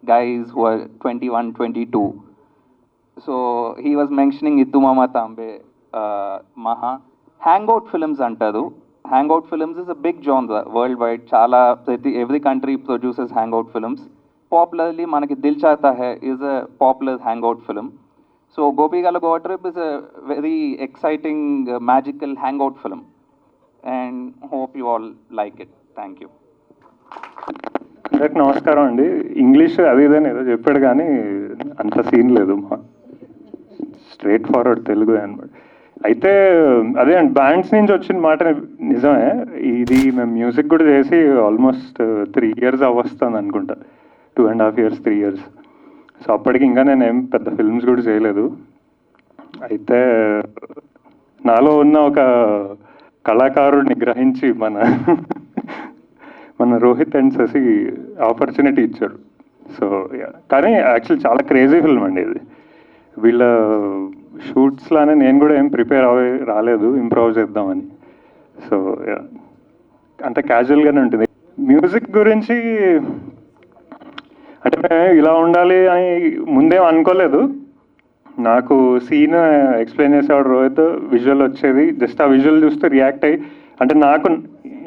guys who are 21, 22. So he was mentioning Iddu Mama Tambe, Maha. Hangout films antaru. Hangout films is a big genre worldwide. Chala every country produces hangout films. Popularly manaki Dil Chahta Hai is a popular hangout film. So Gopigala Goa Trip is a very exciting magical hangout film, and hope you all like it. Thank you. అందరికి నమస్కారం అండి. ఇంగ్లీష్ అది ఇదని ఏదో చెప్పాడు కానీ అంత సీన్ లేదు, స్ట్రైట్ ఫార్వర్డ్ తెలుగు అనమాట. అయితే అదే అండి, బ్యాండ్స్ నుంచి వచ్చిన మాట నిజమే. ఇది మేము మ్యూజిక్ కూడా చేసి ఆల్మోస్ట్ 3 years అవస్తుంది అనుకుంటా, 2.5 years 3 years. సో అప్పటికి ఇంకా నేను ఏం పెద్ద ఫిల్మ్స్ కూడా చేయలేదు. అయితే నాలో ఉన్న ఒక కళాకారుడిని గ్రహించి మన రోహిత్ అండ్ శశి ఆపర్చునిటీ ఇచ్చారు. సో కానీ యాక్చువల్లీ చాలా క్రేజీ ఫిల్మ్ అండి ఇది. వీళ్ళ షూట్స్లానే నేను కూడా ఏం ప్రిపేర్ రాలేదు ఇంప్రూవ్ చేద్దామని. సో అంత క్యాజువల్గానే ఉంటుంది. మ్యూజిక్ గురించి అంటే మేము ఇలా ఉండాలి అని ముందేం అనుకోలేదు. నాకు సీన్ ఎక్స్ప్లెయిన్ చేసేవాడు రోహిత్, విజువల్ వచ్చేది, జస్ట్ ఆ విజువల్ చూస్తే రియాక్ట్ అయ్యి, అంటే నాకు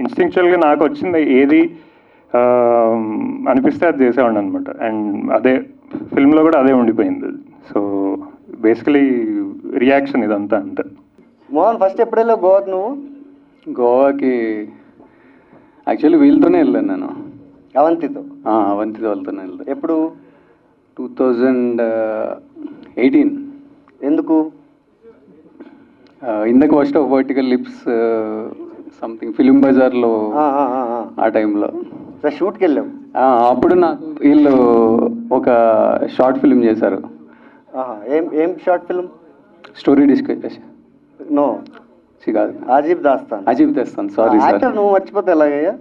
ఇన్స్టింక్చువల్గా నాకు వచ్చింది ఏది అనిపిస్తే అది చేసేవాడిని అనమాట. అండ్ అదే ఫిల్మ్లో కూడా అదే ఉండిపోయింది. సో బేసికలీ రియాక్షన్ ఇదంతా అంతే. మోహన్, ఫస్ట్ ఎప్పుడు వెళ్ళావు గోవాకి నువ్వు? గోవాకి యాక్చువల్లీ వీళ్ళతోనే వెళ్ళాను నేను, అవంతితో. అవంతితో వెళ్తూనే వెళ్తాను. ఎప్పుడు? 2018. ఎందుకు? ఇందాక first of vertical lips something film బజార్లో ఆ టైంలో షూట్కి వెళ్ళావు. అప్పుడు నాకు వీళ్ళు ఒక షార్ట్ ఫిలిం చేశారు. ఏం short film? Story discuss no కాదు, Ajeeb Daastaan. Sorry sir. Actor నువ్వు మర్చిపోతే ఎలాగయ్యా?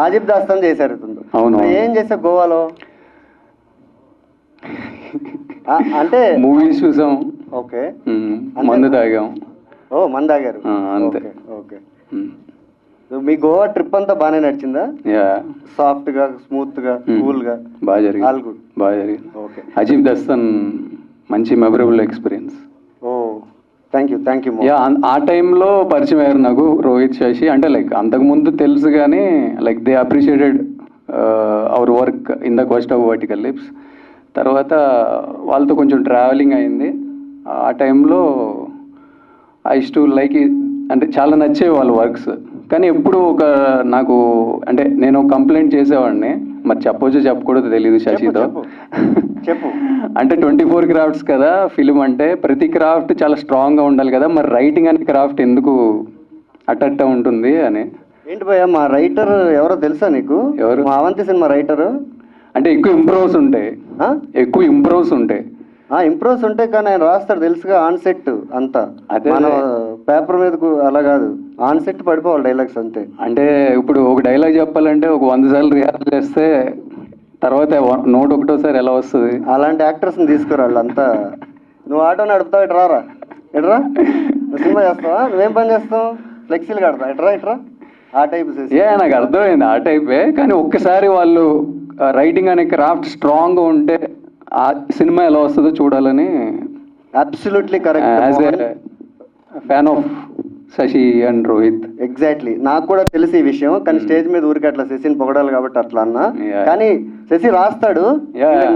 అజీబ్ దాస్తాన్ చేశారు. అవును. ఏం చేసావు గోవాలో? అంటే మూవీస్ చూసాం. ఓకే. మందు తాగాం. ఓ మందు తాగారు, అంతే. ఓకే. మీ గోవా ట్రిప్ అంతా బాగానే నడిచిందా? సాఫ్ట్ గా, స్మూత్ గా, కూల్ గా? బాగా జరిగింది. ఓకే. అజీబ్ దస్తాన్ మంచి memorable experience. Oh thank you. ఆ టైంలో పరిచయం అయ్యారు నాకు రోహిత్, శశి. అంటే లైక్ అంతకుముందు తెలుసు కానీ like they appreciated our work in the quest of vertical lips. తర్వాత వాళ్ళతో కొంచెం ట్రావెలింగ్ అయింది. ఆ టైంలో ఐ టు లైక్, అంటే చాలా నచ్చేవి వాళ్ళ వర్క్స్. కానీ ఎప్పుడు నాకు అంటే నేను కంప్లైంట్ చేసేవాడిని, మరి చెప్పొచ్చు చెప్పకూడదు తెలియదు శశితో. చెప్పు. అంటే 24 crafts కదా ఫిలిం అంటే, ప్రతి క్రాఫ్ట్ చాలా స్ట్రాంగ్గా ఉండాలి కదా, మరి రైటింగ్ అనే క్రాఫ్ట్ ఎందుకు అట్ట ఉంటుంది అని. ఏంటి భయ్యా, మా రైటర్ ఎవరో తెలుసా నీకు? ఎవరు? మా అవంతి సినిమా రైటరు. అంటే ఎక్కువ ఇంప్రూవ్స్ ఉంటాయి. ఇంప్రూవ్స్ ఉంటాయి కానీ ఆయన రాస్తాడు తెలుసుగా, ఆన్ సెట్ అంతా. మన పేపర్ మీదకు అలా కాదు, ఆన్ సెట్ పడిపోవాలి డైలాగ్స్ అంతే. అంటే ఇప్పుడు ఒక డైలాగ్ చెప్పాలంటే ఒక 100 సార్లు రిహార్సల్ చేస్తే తర్వాత 101వ ఎలా వస్తుంది? అలాంటి యాక్టర్స్ని తీసుకురాళ్ళు అంతా. నువ్వు ఆటో నడుపుతావు, ఇట్రా ఎట్రా. నువ్వు సినిమా చేస్తావా? నువ్వేం పని చేస్తావు? ఫ్లెక్సీలు కడతావు, ఇట్రా ఆ టైప్. నాకు అర్థమైంది ఆ టైపే. కానీ ఒక్కసారి వాళ్ళు రైటింగ్ అనే క్రాఫ్ట్ స్ట్రాంగ్గా ఉంటే ఆ సినిమా ఎలా వస్తుందో చూడాలని. Absolutely correct. As a fan of Shashi and Rohit. Exactly, నాకు కూడా తెలిసి ఈ విషయం. కానీ స్టేజ్ మీద ఊరికి అట్లా శశిని పొగడాలి కాబట్టి అట్లా అన్నా. కానీ శశి రాస్తాడు,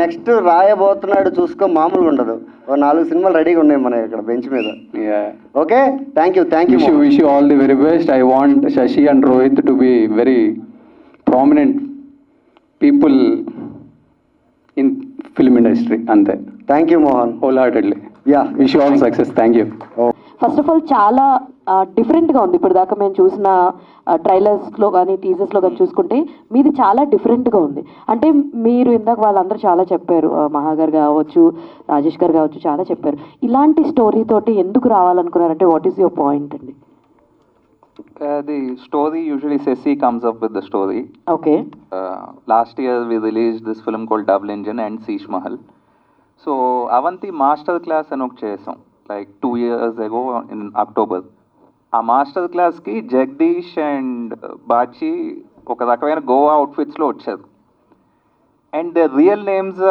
నెక్స్ట్ రాయబోతున్నాడు చూసుకో, మామూలుగా ఉండదు. ఓ 4 సినిమాలు రెడీగా ఉన్నాయి మన ఇక్కడ బెంచ్ మీద. Okay, thank you. Wish you all the very best. I want Shashi and Rohit to be very prominent people in film industry. అంతే. Thank you Mohan, wholeheartedly. Yeah, wish you all success. Thank you. First of all చాలా డిఫరెంట్గా ఉంది. ఇప్పుడు దాకా మేము చూసిన ట్రైలర్స్లో కానీ టీజర్స్లో కానీ చూసుకుంటే మీది చాలా డిఫరెంట్గా ఉంది. అంటే మీరు ఇందాక వాళ్ళందరూ చాలా చెప్పారు, మహా గారు కావచ్చు, రాజేష్ గారు కావచ్చు, చాలా చెప్పారు. ఇలాంటి స్టోరీ తోటి ఎందుకు రావాలనుకున్నారంటే వాట్ ఈస్ యువర్ పాయింట్ అండి? The story usually Ceci comes up with the story. Okay. Last year we released this film called Double Engine and Sheesh Mahal. So Avanti master class అని ఒక చేసాం like 2 years ago in October. ఆ మాస్టర్ క్లాస్కి జగదీష్ అండ్ బాచి ఒక రకమైన గోవా అవుట్ఫిట్స్లో వచ్చారు. And the real names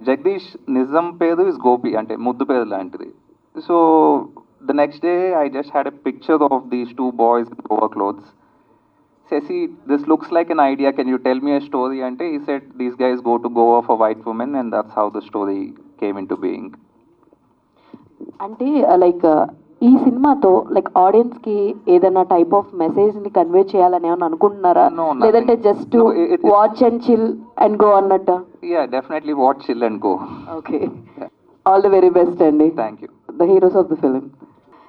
Jagadish నిజం పేరు ఇస్ గోపి, అంటే ముద్దు పేరు లాంటిది. So the next day I just had a picture of these two boys in Goa clothes. Ceci, this looks like an idea, can you tell me a story? Ante he said these guys go to Goa for white women, and that's how the story came into being. అంటే లైక్ ఈ సినిమాతో లైక్ ఆడియన్స్కి ఏదైనా టైప్ ఆఫ్ మెసేజ్ని కన్వే చేయాలని ఏమన్నా అనుకుంటున్నారా, No, nothing. లేదంటే just No, it- watch and chill and go అన్నట్టు? Yeah, definitely watch, chill and go. Okay, all the very best అండి. Thank you. The heroes of the film.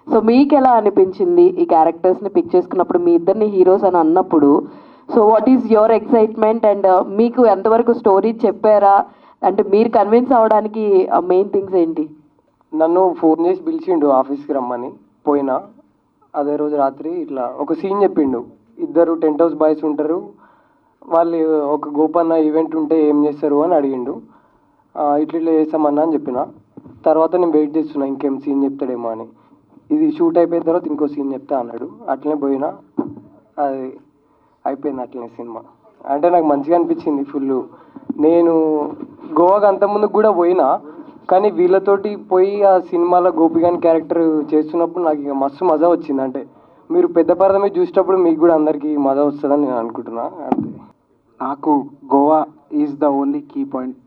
So మీకు ఎలా అనిపించింది ఈ క్యారెక్టర్స్ని పిక్ చేసుకున్నప్పుడు, మీ ఇద్దరిని హీరోస్ అని అన్నప్పుడు? So what is your excitement and మీకు ఎంతవరకు స్టోరీ చెప్పారా, అంటే మీరు కన్విన్స్ అవ్వడానికి మెయిన్ థింగ్స్ ఏంటి? నన్ను ఫోన్ చేసి పిలిచిండు ఆఫీస్కి రమ్మని, పోయినా అదే రోజు రాత్రి ఇట్లా ఒక సీన్ చెప్పిండు. ఇద్దరు టెంట్ హౌస్ బాయ్స్ ఉంటారు, వాళ్ళు ఒక గోపన్న ఈవెంట్ ఉంటే ఏం చేస్తారు అని అడిగిండు. ఇట్లా చేస్తామన్నా అని చెప్పిన. తర్వాత నేను వెయిట్ చేస్తున్నా ఇంకేం సీన్ చెప్తాడేమో అని. ఇది షూట్ అయిపోయిన తర్వాత ఇంకో సీన్ చెప్తా అన్నాడు. అట్లనే పోయినా, అది అయిపోయింది అట్లనే సినిమా. అంటే నాకు మంచిగా అనిపించింది ఫుల్. నేను గోవాకి అంతకుముందుకు కూడా పోయినా, కానీ వీళ్ళతోటి పోయి ఆ సినిమాలో గోపిగాని క్యారెక్టర్ చేస్తున్నప్పుడు నాకు ఇక మస్తు మజా వచ్చింది. అంటే మీరు పెద్ద పరద మీద చూసేటప్పుడు మీకు కూడా అందరికీ మజా వస్తుందని నేను అనుకుంటున్నా. అంతే. నాకు Goa is the only key point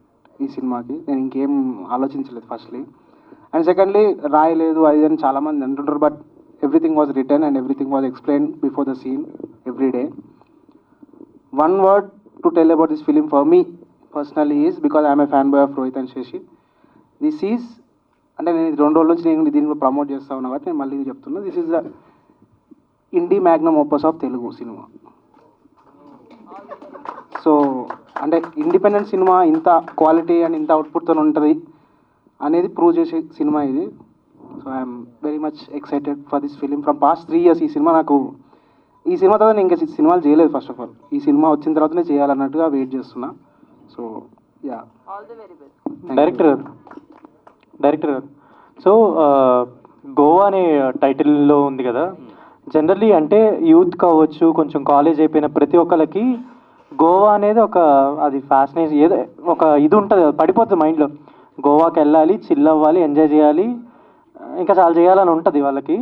ఈ సినిమాకి. నేను ఇంకేం ఆలోచించలేదు ఫస్ట్లీ. అండ్ సెకండ్లీ రాయలేదు అది అని చాలామంది అంటుంటారు, but everything was return and everything was explain before the scene every day. One word to tell about this film for me personally is because I'm a fan boy of Rohit and Shashi. This is, అంటే నేను 2 రోజుల నుంచి నేను దీన్ని ప్రమోట్ చేస్తా ఉన్నా కాబట్టి నేను మళ్ళీ ఇది చెప్తున్నా, this is the INDI Magnum opus of Telugu cinema. So అంటే ఇండిపెండెంట్ సినిమా ఇంత క్వాలిటీ అండ్ ఇంత అవుట్పుట్తో ఉంటుంది అనేది ప్రూవ్ చేసే సినిమా ఇది. So I'm very much excited for this film from past 3 years. ఈ సినిమా తర్వాత నేను ఇంకా సినిమాలు చేయలేదు. ఫస్ట్ ఆఫ్ ఆల్ ఈ సినిమా వచ్చిన తర్వాతనే చేయాలన్నట్టుగా వెయిట్ చేస్తున్నా. సో యా, డైరెక్టర్ గారు సో గోవా అనే టైటిల్లో ఉంది కదా, జనరల్లీ అంటే యూత్ కావచ్చు, కొంచెం కాలేజ్ అయిపోయిన ప్రతి ఒక్కరికి గోవా అనేది ఒక అది ఫ్యాసినేషన్, ఏదో ఒక ఇది ఉంటుంది, పడిపోతుంది మైండ్లో. గోవాకి వెళ్ళాలి, చిల్ అవ్వాలి, ఎంజాయ్ చేయాలి, ఇంకా చాలా చేయాలని ఉంటుంది వాళ్ళకి.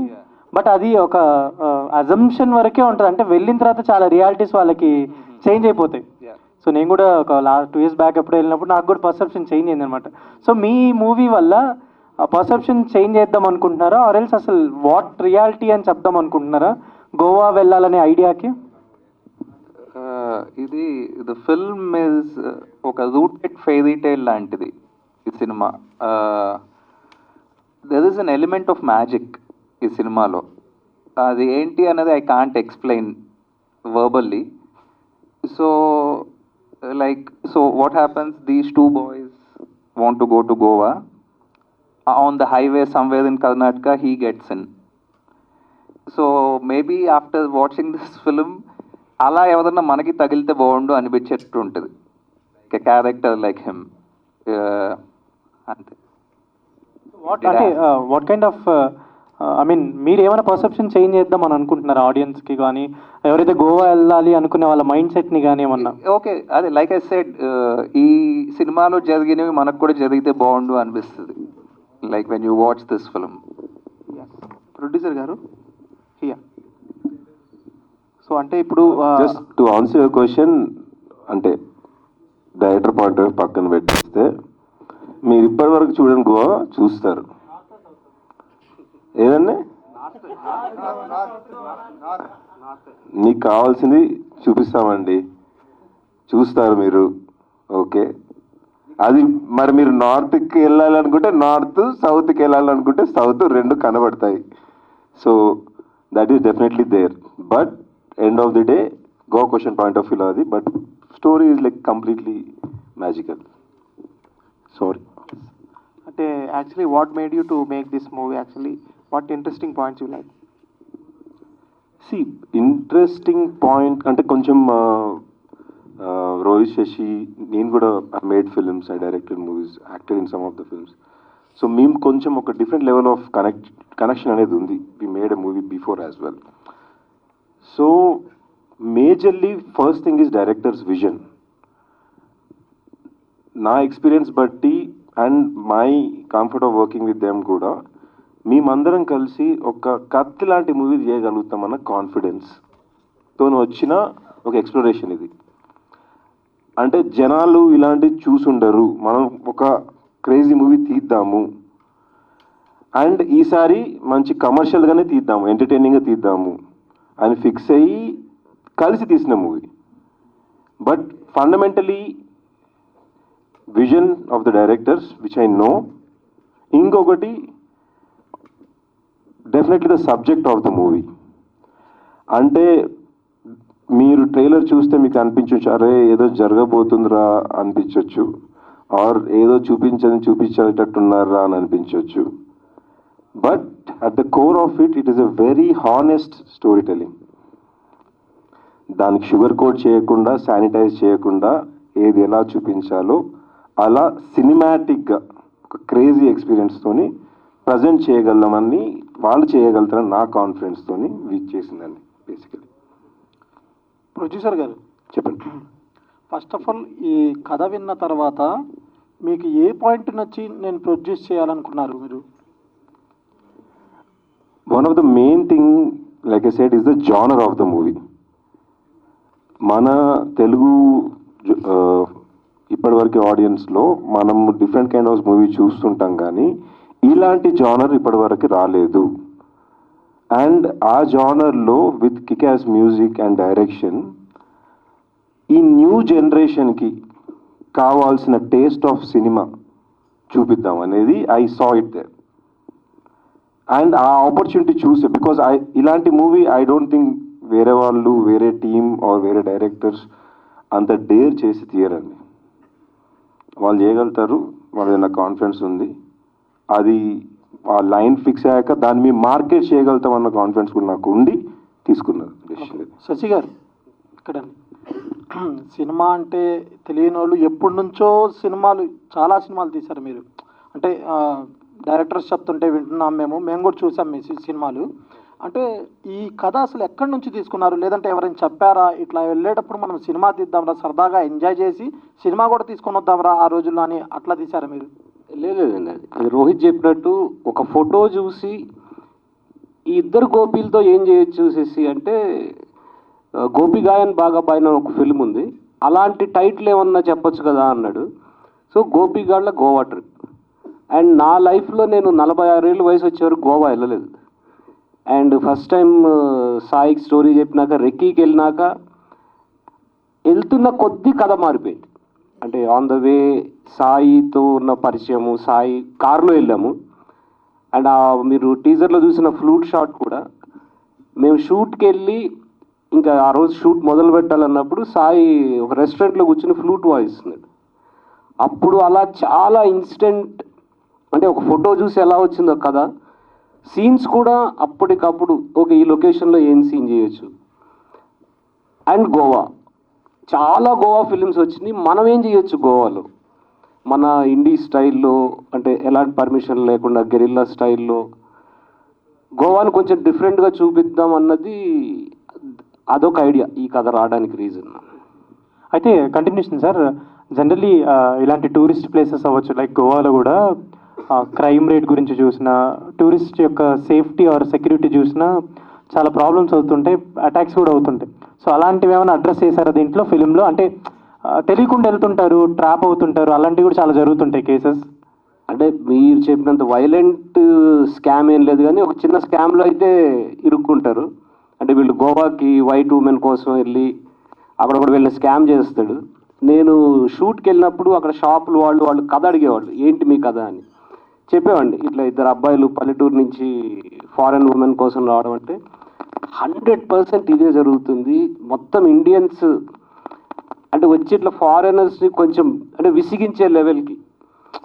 బట్ అది ఒక అజంప్షన్ వరకే ఉంటుంది. అంటే వెళ్ళిన తర్వాత చాలా రియాలిటీస్ వాళ్ళకి చేంజ్ అయిపోతాయి. సో నేను కూడా ఒక 2 years బ్యాక్ ఎప్పుడు వెళ్ళినప్పుడు నాకు కూడా పర్సెప్షన్ చేంజ్ అయింది అనమాట. సో మీ మూవీ వల్ల ఆ పర్సెప్షన్ చేంజ్ చేద్దాం అనుకుంటున్నారా, ఆర్ ఎల్స్ అసలు వాట్ రియాలిటీ అని చెప్దాం అనుకుంటున్నారా గోవా వెళ్ళాలనే ఐడియాకి? ఇది ద ఫిల్మ్ ఇస్ ఒక రూటెడ్ ఫెయిరీ టేల్ లాంటిది ఈ cinema. There is an element of magic ఈ సినిమాలో. అది ఏంటి అనేది I can't explain verbally. So so what happens, these 2 boys want to go to Goa. On the highway somewhere in Karnataka he gets in. So maybe after watching this film అలా ఎవరన్నా మనకి తగిలితే బాగుండు అనిపించేట్టు ఉంటుంది, క్యారెక్టర్ లైక్ హిమ్. అంతే. What kind of I mean మీరు ఏమైనా పర్సెప్షన్ చేంజ్ చేద్దాం అని అనుకుంటున్నారు ఆడియన్స్కి కానీ, ఎవరైతే గోవా వెళ్ళాలి అనుకునే వాళ్ళ మైండ్ సెట్ని కానీ ఏమన్నా? ఓకే, అదే లైక్ ఐ సెడ్, ఈ సినిమాలో జరిగినవి మనకు కూడా జరిగితే బాగుండు అనిపిస్తుంది, like when you watch this film. Producer గారు హియా. సో అంటే ఇప్పుడు just to answer your question, అంటే డైరెక్టర్ పాయింట్ ఆఫ్ పక్కన పెట్టేస్తే మీరు ఇప్పటి వరకు చూడని గోవా చూస్తారు. ఏదండి నీకు కావాల్సింది చూపిస్తామండి, చూస్తారు మీరు. ఓకే, అది మరి మీరు నార్త్కి వెళ్ళాలనుకుంటే నార్త్, సౌత్కి వెళ్ళాలనుకుంటే సౌత్, 2 కనబడతాయి. So that is definitely there. But end of the day Goa question point of వ్యూలో అది, but story is like completely magical. Sorry. అంటే actually what made you to make this movie, actually what interesting points you like? See interesting point అంటే కొంచెం రోహిత్ శశి, నేను కూడా I made films, I directed movies, acted in some of the films. So మేము కొంచెం ఒక డిఫరెంట్ లెవెల్ ఆఫ్ కనెక్షన్ అనేది ఉంది. We made a movie before as well. So majorly first thing is directors vision. నా ఎక్స్పీరియన్స్ బట్టి and my comfort of working with them కూడా మేమందరం కలిసి ఒక కత్తి లాంటి మూవీ చేయగలుగుతామన్న కాన్ఫిడెన్స్తో వచ్చిన ఒక ఎక్స్ప్లోరేషన్ ఇది. అంటే జనాలు ఇలాంటివి చూసుండరు, మనం ఒక క్రేజీ మూవీ తీద్దాము అండ్ ఈసారి మంచి కమర్షియల్గానే తీద్దాము, ఎంటర్టైనింగ్గా తీద్దాము అని ఫిక్స్ అయ్యి కలిసి తీసిన movie. But fundamentally vision of the directors which I know. ఇంకొకటి definitely the subject of the movie. అంటే మీరు ట్రైలర్ చూస్తే మీకు అనిపించవచ్చు, అరే ఏదో జరగబోతుందిరా అనిపించవచ్చు, ఆర్ ఏదో చూపించేటట్టున్నారా అని అనిపించవచ్చు. But at the core of it is a very honest story telling. దానికి షుగర్ కోట్ చేయకుండా, శానిటైజ్ చేయకుండా ఏది ఎలా చూపించాలో అలా సినిమాటిక్గా ఒక క్రేజీ ఎక్స్పీరియన్స్తోని ప్రజెంట్ చేయగలమని, వాళ్ళు చేయగలుగుతారని నా కాన్ఫిడెన్స్తోని వీచ్ చేసిందండి బేసికలీ. ప్రొడ్యూసర్ గారు చెప్పండి. ఫస్ట్ ఆఫ్ ఆల్ ఈ కథ విన్న తర్వాత మీకు ఏ పాయింట్ నచ్చి నేను ప్రొడ్యూస్ చేయాలనుకున్నారు మీరు? One of the main thing like I said is the genre of the movie. మన తెలుగు ఇప్పటివరకు ఆడియన్స్లో మనం డిఫరెంట్ కైండ్ ఆఫ్ మూవీ చూస్తుంటాం, కానీ ఇలాంటి జానర్ ఇప్పటివరకు రాలేదు. అండ్ ఆ జానర్లో with kick-ass music and direction ఈ న్యూ జనరేషన్కి కావాల్సిన టేస్ట్ ఆఫ్ సినిమా చూపిద్దాం అనేది I saw it there. And ఆ ఆపర్చునిటీ చూసే, బికాజ్ ఇలాంటి మూవీ ఐ డోంట్ థింక్ వేరే వాళ్ళు, వేరే టీమ్ ఆర్ వేరే డైరెక్టర్స్ అంత డేర్ చేసి తీయరండి. వాళ్ళు చేయగలుగుతారు, వాళ్ళ నాకు కాన్ఫిడెన్స్ ఉంది. అది ఆ లైన్ ఫిక్స్ అయ్యాక దాన్ని మేము మార్కెట్ చేయగలుగుతాం అన్న కాన్ఫిడెన్స్ కూడా నాకు ఉండి తీసుకున్నారు డెసిషన్. శశి గారు ఇక్కడ సినిమా అంటే తెలియని వాళ్ళు ఎప్పటి నుంచో చాలా సినిమాలు తీశారు మీరు. అంటే డైరెక్టర్స్ చెప్తుంటే వింటున్నాం, మేము కూడా చూసాం మీ సినిమాలు. అంటే ఈ కథ అసలు ఎక్కడి నుంచి తీసుకున్నారు? లేదంటే ఎవరైనా చెప్పారా ఇట్లా వెళ్ళేటప్పుడు మనం సినిమా తీద్దాంరా, సరదాగా ఎంజాయ్ చేసి సినిమా కూడా తీసుకొని వద్దాంరా ఆ రోజుల్లో అని అట్లా తీశారా మీరు? లేదండి, అది రోహిత్ చెప్పినట్టు ఒక ఫోటో చూసి ఈ ఇద్దరు గోపీలతో ఏం చేయొచ్చు చూసేసి, అంటే గోపిగాయన్ బాగా పైన ఒక ఫిల్మ్ ఉంది, అలాంటి టైటిల్ ఏమన్నా చెప్పొచ్చు కదా అన్నాడు. So Gopigalla Goa trip. And నా లైఫ్లో నేను 46 ఏళ్ళ వయసు వచ్చే వరకు గోవా వెళ్ళలేదు. అండ్ ఫస్ట్ టైం సాయికి స్టోరీ చెప్పినాక, రెక్కీకి వెళ్ళినాక వెళ్తున్న కొద్ది కథ మారిపోయింది. అంటే ఆన్ ద వే సాయితో ఉన్న పరిచయము, సాయి కార్లో వెళ్ళాము. అండ్ మీరు టీజర్లో చూసిన ఫ్లూట్ షాట్ కూడా, మేము షూట్కి వెళ్ళి ఇంకా ఆ రోజు షూట్ మొదలు పెట్టాలన్నప్పుడు సాయి ఒక రెస్టారెంట్లో కూర్చుని ఫ్లూట్ వాయిస్తున్నాడు. అప్పుడు అలా చాలా ఇన్సిడెంట్, అంటే ఒక ఫోటో చూసి ఎలా వచ్చిందో కదా, సీన్స్ కూడా అప్పటికప్పుడు ఓకే ఈ లొకేషన్లో ఏం సీన్ చేయొచ్చు. అండ్ గోవా, చాలా గోవా ఫిలిమ్స్ వచ్చినాయి, మనం ఏం చేయొచ్చు గోవాలో మన ఇండీ స్టైల్లో, అంటే ఎలాంటి పర్మిషన్ లేకుండా గెరిల్లా స్టైల్లో గోవాని కొంచెం డిఫరెంట్గా చూపిద్దాం అన్నది అదొక ఐడియా ఈ కథ రావడానికి రీజన్. అయితే కంటిన్యూషన్ సార్, జనరల్లీ ఇలాంటి టూరిస్ట్ ప్లేసెస్ అవ్వచ్చు, లైక్ గోవాలో కూడా క్రైమ్ రేట్ గురించి చూసినా, టూరిస్ట్ యొక్క సేఫ్టీ ఆర్ సెక్యూరిటీ చూసినా చాలా ప్రాబ్లమ్స్ అవుతుంటాయి, అటాక్స్ కూడా అవుతుంటాయి. సో అలాంటివి ఏమైనా అడ్రస్ చేశారా దీంట్లో ఫిలింలో? అంటే తెలియకుండా వెళ్తుంటారు, ట్రాప్ అవుతుంటారు, అలాంటివి కూడా చాలా జరుగుతుంటాయి కేసెస్. అంటే మీరు చెప్పినంత వైలెంట్ స్కామ్ ఏం లేదు, కానీ ఒక చిన్న స్కామ్లో అయితే ఇరుక్కుంటారు. అంటే వీళ్ళు గోవాకి వైట్ ఉమెన్ కోసం వెళ్ళి అక్కడ కూడా వీళ్ళని స్కామ్ చేస్తాడు. నేను షూట్కి వెళ్ళినప్పుడు అక్కడ షాపులు వాళ్ళు కథ అడిగేవాళ్ళు, ఏంటి మీ కథ అని. చెప్పేవాడిని ఇట్లా ఇద్దరు అబ్బాయిలు పల్లెటూరు నుంచి ఫారెన్ ఉమెన్ కోసం రావడం అంటే 100% ఇదే జరుగుతుంది. మొత్తం ఇండియన్స్ అంటే వచ్చి ఇట్లా ఫారెనర్స్ని కొంచెం అంటే విసిగించే లెవెల్కి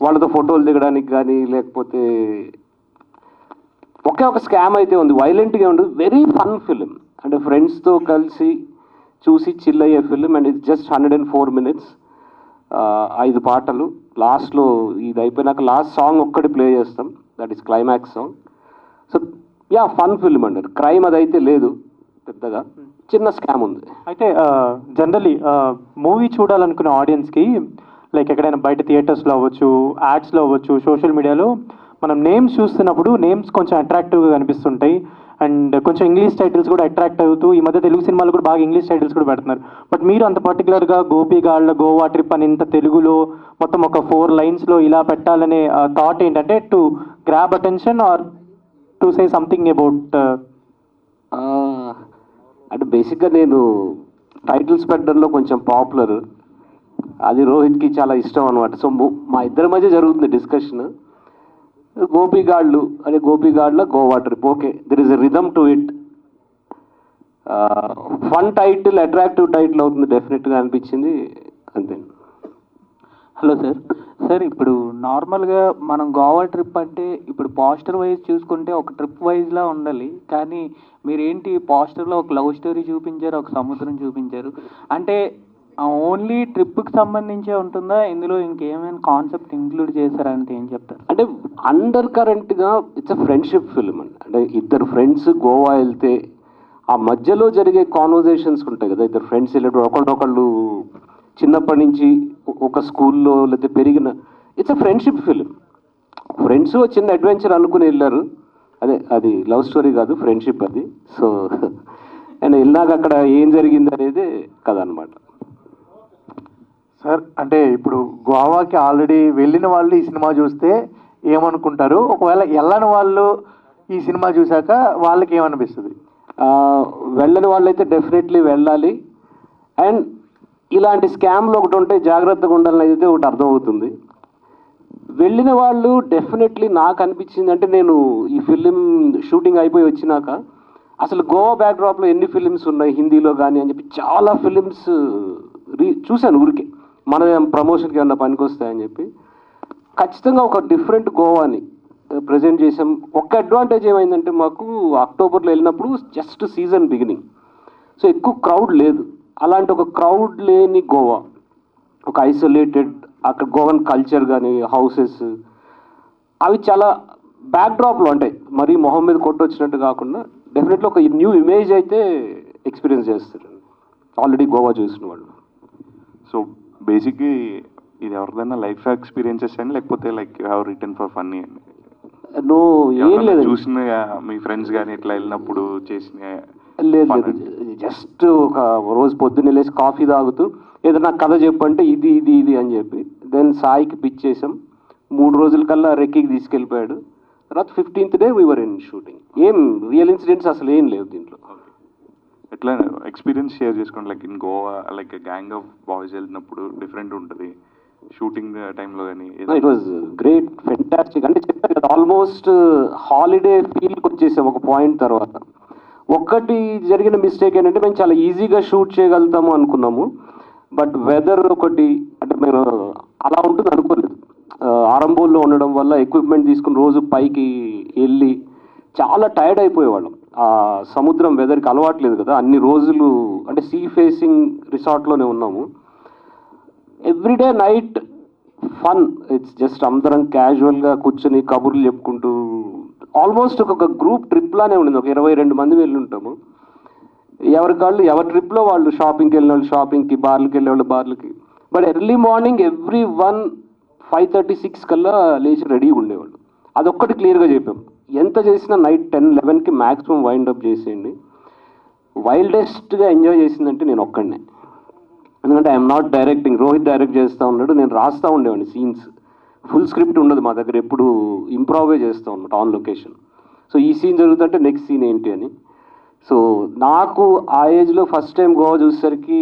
వాళ్ళతో ఫోటోలు దిగడానికి కానీ లేకపోతే ఒకే ఒక స్కామ్ అయితే ఉంది, వైలెంట్గా ఉండదు, వెరీ ఫన్ ఫిలిం. అంటే ఫ్రెండ్స్తో కలిసి చూసి చిల్ అయ్యే film and it's just 104 minutes. 5 పాటలు. లాస్ట్లో ఇది అయిపోయినాక లాస్ట్ సాంగ్ ఒక్కటి ప్లే చేస్తాం, that is climax song. So yeah fun film అండి. క్రైమ్ అదైతే లేదు పెద్దగా, చిన్న స్కామ్ ఉంది. అయితే జనరలీ మూవీ చూడాలనుకునే ఆడియన్స్కి లైక్ ఎక్కడైనా బయట థియేటర్స్లో అవ్వచ్చు, యాడ్స్లో అవ్వచ్చు, సోషల్ మీడియాలో మనం నేమ్స్ చూస్తున్నప్పుడు నేమ్స్ కొంచెం అట్రాక్టివ్గా కనిపిస్తుంటాయి అండ్ కొంచెం ఇంగ్లీష్ టైటిల్స్ కూడా అట్రాక్ట్ అవుతూ ఈ మధ్య తెలుగు సినిమాలు కూడా బాగా ఇంగ్లీష్ టైటిల్స్ కూడా పెడుతున్నారు. బట్ మీరు అంత పర్టికులర్గా గోపిగాళ్ళ గోవా ట్రిప్ అని ఇంత తెలుగులో మొత్తం ఒక 4 lines ఇలా పెట్టాలనే థాట్ ఏంటంటే to grab attention or to say something about? అంటే బేసిక్గా నేను టైటిల్స్ పెట్టడంలో కొంచెం పాపులర్, అది రోహిత్కి చాలా ఇష్టం అనమాట. సో మా ఇద్దరి మధ్య జరుగుతుంది డిస్కషన్. గోపిగాళ్ళు అదే Gopigalla Goa trip, okay there is a rhythm to it. Fun title, attractive title అవుతుంది డెఫినెట్గా అనిపించింది, అంతే. Hello sir. సార్ ఇప్పుడు నార్మల్గా మనం గోవా ట్రిప్ అంటే ఇప్పుడు పోస్టర్ వైజ్ చూసుకుంటే ఒక ట్రిప్ వైజ్లా ఉండాలి, కానీ మీరేంటి పోస్టర్లో ఒక లవ్ స్టోరీ చూపించారు, ఒక సముద్రం చూపించారు. అంటే ఓన్లీ ట్రిప్కి సంబంధించే ఉంటుందా, ఇందులో ఇంకేమైనా కాన్సెప్ట్ ఇంక్లూడ్ చేశారంటే ఏం చెప్తారు? అంటే అండర్ కరెంట్గా ఇట్స్ అ ఫ్రెండ్షిప్ ఫిలిం అండి. అంటే ఇద్దరు ఫ్రెండ్స్ గోవా వెళ్తే ఆ మధ్యలో జరిగే కాన్వర్జేషన్స్ ఉంటాయి కదా, ఇద్దరు ఫ్రెండ్స్ వెళ్ళేటప్పుడు ఒకళ్ళొకళ్ళు చిన్నప్పటి నుంచి ఒక స్కూల్లో లేకపోతే పెరిగిన, it's a friendship film. Friends చిన్న అడ్వెంచర్ అనుకుని వెళ్ళారు, అదే అది లవ్ స్టోరీ కాదు, ఫ్రెండ్షిప్ అది. సో అండ్ వెళ్ళాక అక్కడ ఏం జరిగింది అనేది కథ అనమాట. సార్ అంటే ఇప్పుడు గోవాకి ఆల్రెడీ వెళ్ళిన వాళ్ళు ఈ సినిమా చూస్తే ఏమనుకుంటారు, ఒకవేళ వెళ్ళని వాళ్ళు ఈ సినిమా చూశాక వాళ్ళకి ఏమనిపిస్తుంది? వెళ్ళని వాళ్ళైతే డెఫినెట్లీ వెళ్ళాలి. అండ్ ఇలాంటి స్కామ్లు ఒకటి ఉంటే జాగ్రత్తగా ఉండాలని అయితే ఒకటి అర్థమవుతుంది. వెళ్ళిన వాళ్ళు డెఫినెట్లీ నాకు అనిపించింది అంటే నేను ఈ ఫిలిం షూటింగ్ అయిపోయి వచ్చినాక అసలు గోవా బ్యాక్డ్రాప్లో ఎన్ని ఫిలిమ్స్ ఉన్నాయి హిందీలో కానీ అని చెప్పి చాలా ఫిలిమ్స్ చూశాను ఊరికే, మన ప్రమోషన్కి ఏమన్నా పనికొస్తాయని చెప్పి. ఖచ్చితంగా ఒక డిఫరెంట్ గోవాని ప్రజెంట్ చేసాం. ఒక్క అడ్వాంటేజ్ ఏమైందంటే మాకు అక్టోబర్లో వెళ్ళినప్పుడు జస్ట్ సీజన్ బిగినింగ్, సో ఎక్కువ క్రౌడ్ లేదు. అలాంటి ఒక క్రౌడ్ లేని గోవా, ఒక ఐసోలేటెడ్, అక్కడ గోవన్ కల్చర్ కానీ హౌసెస్ అవి చాలా బ్యాక్డ్రాప్లో ఉంటాయి, మరీ మొహం మీద కొట్టొచ్చినట్టు కాకుండా డెఫినెట్లీ ఒక న్యూ ఇమేజ్ అయితే ఎక్స్పీరియన్స్ చేస్తారు ఆల్రెడీ గోవా చూసిన వాళ్ళు. సో బేసిక్లీ ఇది ఎవరిదైనా లైఫ్ ఎక్స్పీరియన్సెస్ అని లేకపోతే like you have return for funny అండి? ఏం లేదు, చూసిన మీ ఫ్రెండ్స్ కానీ ఇట్లా వెళ్ళినప్పుడు చేసిన లేదు, జస్ట్ ఒక రోజు పొద్దున్న వెళ్ళేసి కాఫీ తాగుతూ ఏదైనా కథ చెప్పంటే ఇది ఇది ఇది అని చెప్పి దెన్ సాయికి పిచ్ చేసాం. 3 రోజుల కల్లా రెక్కికి తీసుకెళ్ళిపోయాడు. తర్వాత 15th day we were in shooting. ఏం రియల్ ఇన్సిడెంట్స్ అసలు ఏం లేవు దీంట్లో. ఎట్లా ఎక్స్పీరియన్స్ షేర్ చేసుకోండి, like in Goa like gang of boys వెళ్ళినప్పుడు డిఫరెంట్ ఉంటుంది షూటింగ్ టైంలో కానీ? It was great, fantastic. అంటే చెప్పాను కదా ఆల్మోస్ట్ హాలిడే ఫీల్కి వచ్చేసాం ఒక పాయింట్ తర్వాత. ఒక్కటి జరిగిన మిస్టేక్ ఏంటంటే మేము చాలా ఈజీగా షూట్ చేయగలుగుతాము అనుకున్నాము, బట్ వెదర్ ఒకటి అంటే మేము అలా ఉంటుంది అనుకోలేదు. ఆరంభంలో ఉండడం వల్ల ఎక్విప్మెంట్ తీసుకుని రోజు పైకి వెళ్ళి చాలా టైర్డ్ అయిపోయేవాళ్ళం. ఆ సముద్రం వెదర్కి అలవాట్లేదు కదా, అన్ని రోజులు అంటే సీ ఫేసింగ్ రిసార్ట్లోనే ఉన్నాము. Everyday night fun, it's just అందరం క్యాజువల్గా కూర్చొని కబుర్లు చెప్పుకుంటూ ఆల్మోస్ట్ ఒక గ్రూప్ ట్రిప్ లానే ఉండింది. ఒక 22 మంది వెళ్ళి ఉంటాము. ఎవరికాళ్ళు ఎవరి ట్రిప్లో వాళ్ళు, షాపింగ్కి వెళ్ళిన వాళ్ళు షాపింగ్కి, బార్లకి వెళ్ళే వాళ్ళు బార్లకి. బట్ ఎర్లీ మార్నింగ్ ఎవ్రీ 5:30-6 కల్లా లేచి రెడీగా ఉండేవాళ్ళు. అదొక్కటి క్లియర్గా చెప్పాం, ఎంత చేసినా నైట్ 10-11కి మ్యాక్సిమం వైండప్ చేసేయండి. వైల్డెస్ట్గా ఎంజాయ్ చేసిందంటే నేను ఒక్కడనే, ఎందుకంటే I'm not directing, Rohit direct చేస్తూ ఉన్నాడు, నేను రాస్తూ ఉండేవాడిని సీన్స్. ఫుల్ స్క్రిప్ట్ ఉండదు మా దగ్గర, ఎప్పుడు ఇంప్రూవే చేస్తూ ఉన్నమాట ఆన్ లొకేషన్. సో ఈ సీన్ జరుగుతుంటే నెక్స్ట్ సీన్ ఏంటి అని. సో నాకు ఆ ఏజ్లో ఫస్ట్ టైం గోవా చూసేసరికి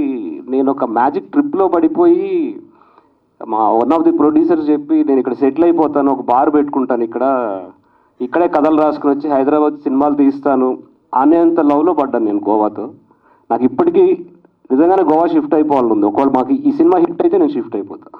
నేను ఒక మ్యాజిక్ ట్రిప్లో పడిపోయి మా వన్ ఆఫ్ ది ప్రొడ్యూసర్స్ చెప్పి నేను ఇక్కడ సెటిల్ అయిపోతాను, ఒక బార్ పెట్టుకుంటాను ఇక్కడే కథలు రాసుకుని వచ్చి హైదరాబాద్ సినిమాలు తీస్తాను అనేంత లవ్లో పడ్డాను నేను గోవాతో. నాకు ఇప్పటికీ నిజంగానే గోవా షిఫ్ట్ అయిపోవాలని ఉంది. ఒకవేళ మాకు ఈ సినిమా హిట్ అయితే నేను షిఫ్ట్ అయిపోతాను.